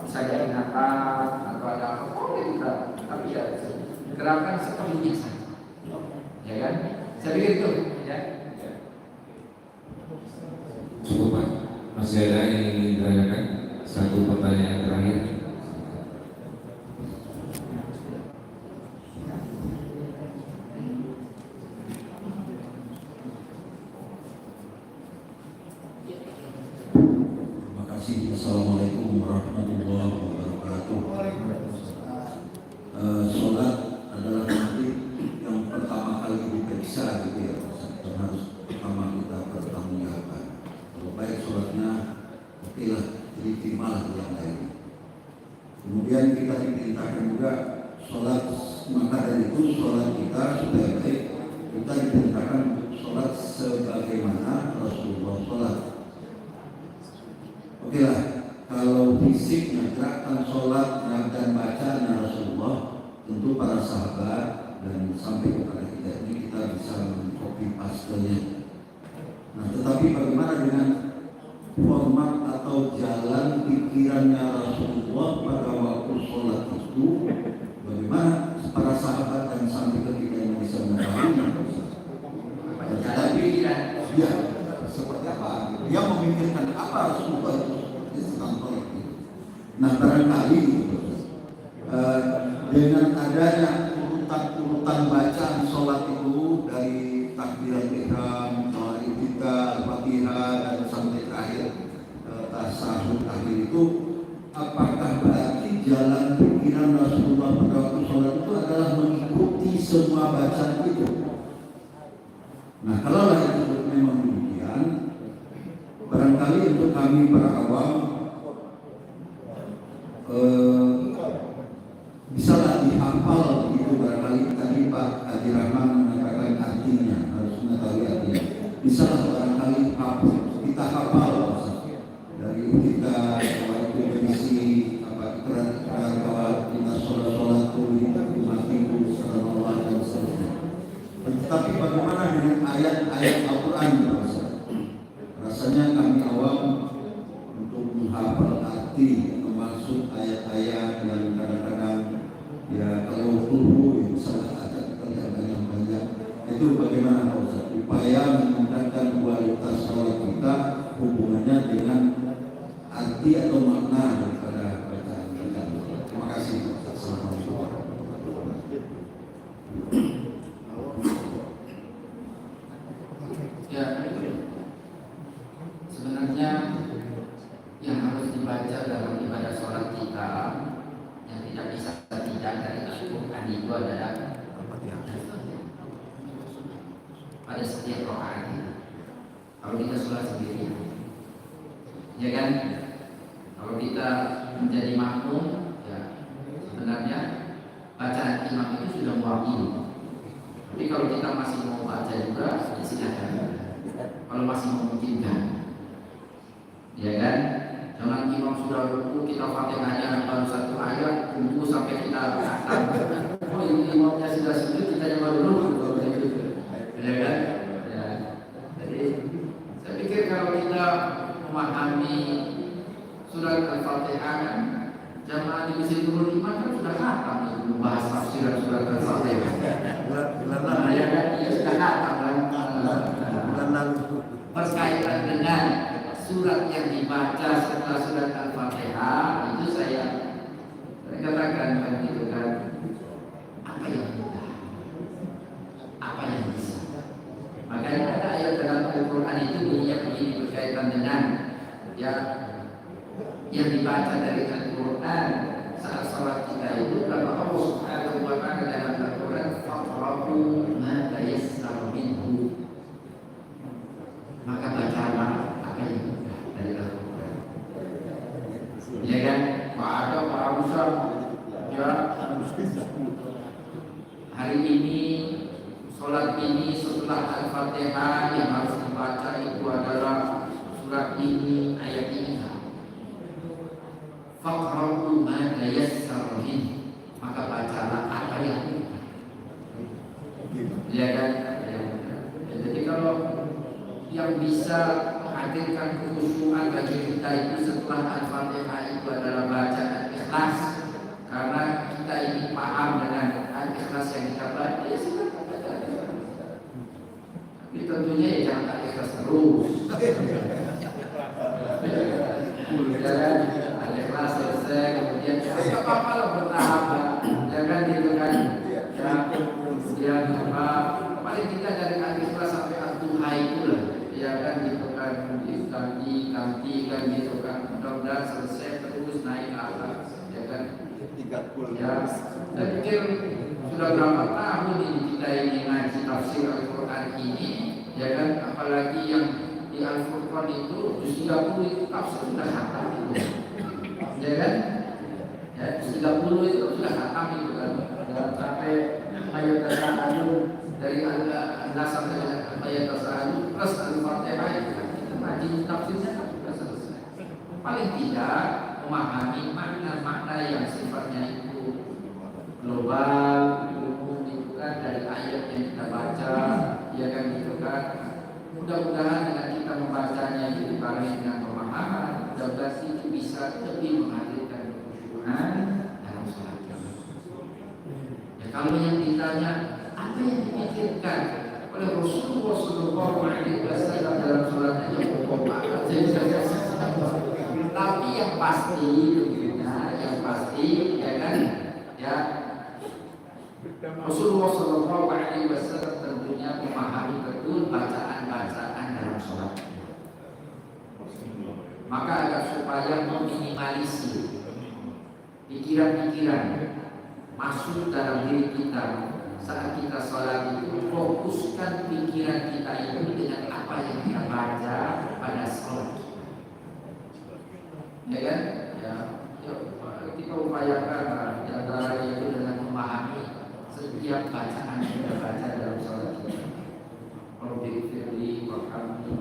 bisa jadi nakal atau ada apa boleh kita, tapi ya gerakan seperti biasa, ya kan? Saya pikir itu, ya. Cukup Pak. Masih ada yang ingin ditanyakan? Satu pertanyaan terakhir. Terima kasih. Assalamualaikum warahmatullahi wabarakatuh. Sholat adalah nanti yang pertama kali diperiksa gitu ya. Dan harus pertama kita bertanggungjawabkan. Kalau baik sholatnya, oke lah, jadi terimalah yang lain. Kemudian kita diperintahkan juga sholat, maka dari itu sholat kita supaya baik, kita diperintahkan untuk sholat sebagaimana Rasulullah sholat. Oke lah, kalau fisiknya gerakan sholat dan bacaan Rasulullah, tentu para sahabat dan sampai kepada kita ini kita bisa mengcopy paste-nya. Nah, tetapi bagaimana dengan format atau jalan pikirannya Rasulullah pada waktu sholat itu? Bagaimana para sahabat dan sampai ke kita yang bisa mengetahui? Tetapi ya, seperti apa? Dia memikirkan apa Rasulullah itu tentang sholat itu. Nah, barangkali dengan adanya urutan bacaan sholat itu dari takbiratul ihram, Al-Fatihah dan sampai terakhir tasawuf akhir itu, apakah berarti jalan pikiran Rasulullah pada waktu sholat itu adalah mengikuti semua bacaan itu? Nah, kalau itu memang demikian, barangkali untuk kami para awam bisalah dihafal itu, barangkali tadi Pak Haji Rahman mengatakan artinya, harus mengetahui artinya. Bisalah barangkali kita hafal dari kita waktu berisi apa ikrar bahwa kita sholat itu mati sallallahu alaihi wasallam. Tetapi bagaimana dengan ayat-ayat Al-Quran? Rasanya kami awam untuk menghafal arti maksud ayat-ayat yang kadang-kadang ya kalau tubuh salah ada pekerjaan yang banyak, itu bagaimana Ustaz? Upaya meningkatkan kualitas sholat kita hubungannya dengan arti atau makna daripada bacaan. Terima kasih. Assalamualaikum warahmatullahi wabarakatuh. Ya, sebenarnya yang harus dibaca dalam ibadah sholat kita yang tidak bisa tidak dari Al-Quran itu adalah pada setiap rakaat kita. Kalau kita sholat sendiri, ya kan? Kalau kita menjadi makmum, ya sebenarnya bacaan imam itu sudah mewakili. Tapi kalau kita masih mau baca juga, ya silakan. Kalau masih memungkinkan, ya kan? Jangan imam sudah ruku kita Fatihahnya baru satu ayat, tunggu sampai kita khatam. Oh ini imamnya sudah sujud, kita yang baru ruku, ya kan? Ya. Jadi saya pikir kalau kita memahami surat Al-Fatihah kan, jamaah di Masjid Nurul Iman kan sudah khatam, membahas tafsiran surat Al-Fatihah. Nah, ya kan? Dia sudah khatam lagi. dibaca setelah surat Al-Fatihah itu saya katakan kan gitu kan, apa yang mudah, apa yang bisa. Makanya ada ayat dalam Al-Quran itu bunyinya begini berkaitan dengan ya yang dibaca dari Al-Quran saat sholat kita itu, kalau Allah Subhanahu wa ta'ala dalam Al-Quran faqra'u ma tayassara minhu, maka bacalah apa yang mudah dari Al-Quran. Ya kan? Ada para ustaz ya hari ini sholat ini setelah Al-Fatihah yang harus dibaca itu adalah surat ini, ayat ini. Faqra'u ma tayassara minhu, maka bacalah apa yang mudah. Ya kan? Jadi kalau yang bisa menghadirkan kekhusyuan bagi kita itu setelah Al-Fatihah itu adalah bacaan ikhlas, karena kita ini paham dengan ikhlas yang kita baca, ya silakan baca. Tapi tentunya ya jangan ikhlas terus. Jangan ikhlas selesai kemudian ya apa-apa lah, bertahap lah, jangan gitu kan. Ya apa paling kita dari ikhlas sampai al-duha itu lah. Ya kan gitu kan, ganti kan gitu kan, mudah-mudahan selesai terus naik ke atas, ya kan. Ya, saya pikir sudah berapa tahun ini kita ini ngaji tafsir Al-Quran ini, ya kan, apalagi yang di Al-Furqan itu 30 itu tafsir sudah khatam itu, ya kan, ya 30 itu sudah khatam itu kan, dan sampai ayat tasawuf dari Al-Nas sampai ayat tasawuf plus Al-Fatihah itu kan kita ngaji tafsirnya kan sudah selesai. Paling tidak memahami makna-makna yang sifatnya itu global, umum itu kan dari ayat yang kita baca, ya kan gitu kan. Mudah-mudahan dengan kita membacanya itu dibarengi dengan pemahaman, mudah-mudahan itu bisa lebih menghadirkan kekhusyuan dalam sholat. Ya, kalau yang ditanya apa yang dipikirkan oleh Rasulullah SAW dalam sholatnya yang tapi yang pasti yang pasti ya kan ya Rasulullah SAW tentunya memahami betul bacaan-bacaan dalam sholat. Maka agar supaya meminimalisir pikiran-pikiran masuk dalam diri kita saat kita sholat itu, fokuskan pikiran kita itu dengan apa yang kita baca pada sholat. Ya kan? Ya, kita upayakan di antaranya itu dengan memahami setiap bacaan yang kita baca dalam sholat kita. Rabbi firli warhamni.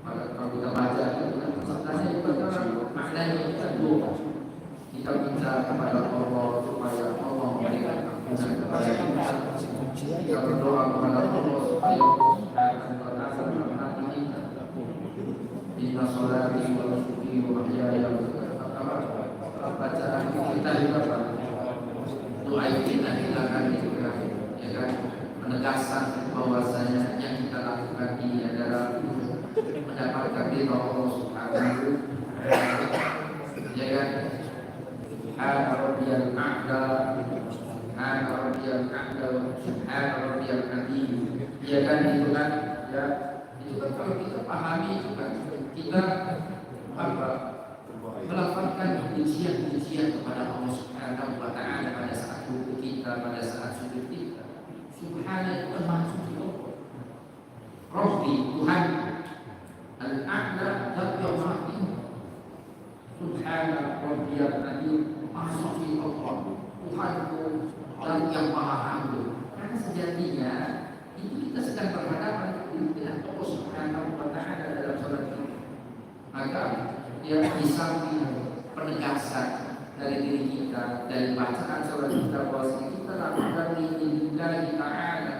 Kalau kita baca itu kan sebenarnya itu adalah maknanya kita doa. Kita minta kepada Allah supaya Allah memberikan ampunan kepada kita. Kita berdoa kepada Allah supaya Allah akan mengampuni kita. Inna sholati wa nusuki wa mahyaya bacaan kita juga Pak. Doa kita akan ya kan, menegaskan bahwasanya yang kita lakukan ini adalah mendapatkan ridha Allah Subhanahu wa ta'ala. Ya kan? Subhana rabbiyal a'la, subhana rabbiyal a'la, subhana rabbiyal azim. Ya kan itu kan, ya itu kan kalau kita pahami itu kan kita apa melafalkan pujian-pujian kepada Allah Subhanahu wa ta'ala pada saat ruku kita, pada saat sujud kita. Subhana itu termasuk itu. Rabbi Tuhan al-a'la dan yang maha tinggi. Subhana rabbiyal azim, masuk di Allah Tuhanku dan yang maha agung. Karena sejatinya itu kita sedang berhadapan dengan Allah Subhanahu wa ta'ala dalam sholat kita. Maka ya di samping penegasan dari diri kita, dari bacaan sholat kita bahwa kita lakukan lillahi ta'ala,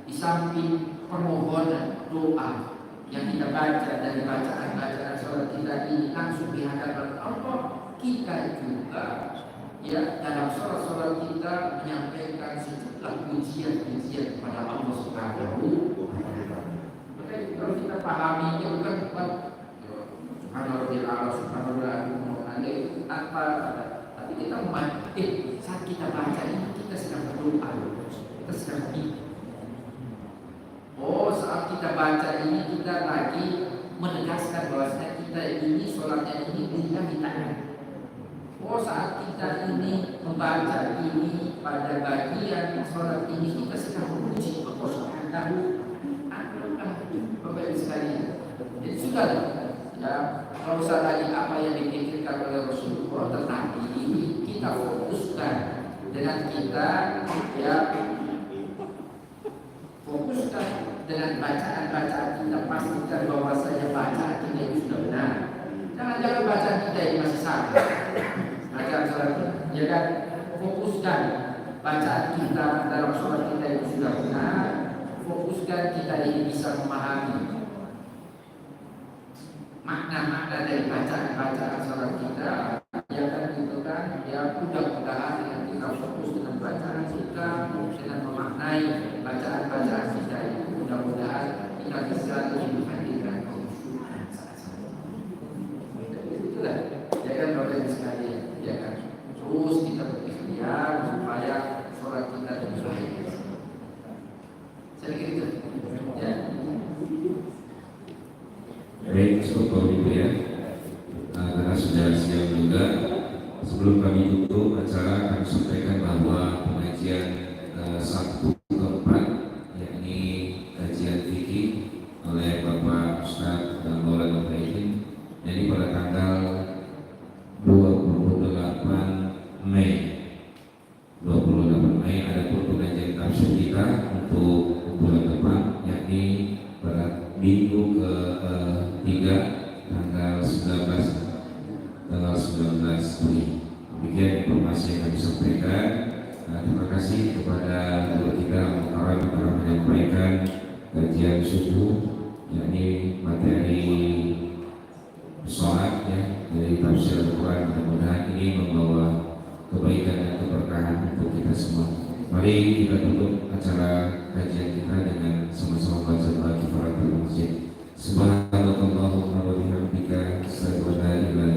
di samping permohonan doa yang kita baca dari bacaan-bacaan sholat kita ini langsung di hadapan Allah, kita juga ya dalam sholat kita menyampaikan sejumlah pujian-pujian kepada Allah Subhanahu wa ta'ala. Maka kalau kita pahami itu bukan Subhanallah Allah subhanallah tanpa, tapi kita saat kita baca ini kita sedang berdoa, kita sedang berdoa. Oh, saat kita baca ini kita lagi menegaskan bahwasanya kita ini sholatnya ini lillahi ta'ala. Oh, saat kita ini membaca ini pada bagian sholat ini kita sedang memuji Allah Subhanahu wa ta'ala. Bapak Ibu sekalian, jadi sudah ya, kalau usah lagi apa yang dipikirkan oleh Rasulullah, tetapi kita fokuskan dengan kita ya, fokuskan dengan bacaan-bacaan kita, pastikan bahwasanya bacaan kita itu sudah benar. Jangan bacaan kita ini masih salah. Bacaan sholat ya kan, fokuskan bacaan kita dalam sholat kita itu sudah benar. Fokuskan kita ini bisa memahami makna-makna dari bacaan-bacaan sholat kita. Ya kan gitu kan, ya mudah-mudahan dengan kita fokus dengan bacaan kita, dengan memaknai bacaan-bacaan kita itu, mudah-mudahan kita bisa lebih menghadirkan khusyukan saat-saat. Itulah, ya kan Bapak Ibu sekalian, ya kan. Terus kita berikhtiar supaya sholat kita lebih baik. Saya kira itu, ya. Baik, cukup Ibu ya. Karena sudah siang juga, sebelum kami tutup acara, kami sampaikan bahwa pengajian Sabtu keempat, yakni kajian fikih oleh Bapak Ustadz dan Maulana Faidin, jadi pada tanggal 28 Mei. 28 Mei ada pun pengajian tafsir kita untuk bulan depan, yakni pada minggu ke-3 tanggal 19 Mei. Demikian informasi yang kami sampaikan. Terima kasih kepada guru kita Mukarram yang telah menyampaikan kajian subuh, yakni materi sholat ya, dari tafsir Al-Quran. Mudah-mudahan ini membawa kebaikan dan keberkahan untuk kita semua. Mari kita tutup acara kajian kita dengan sama-sama baca doa kifaratul masjid. Subhanallahumma wa bihamdika, asyhadu an la ilaha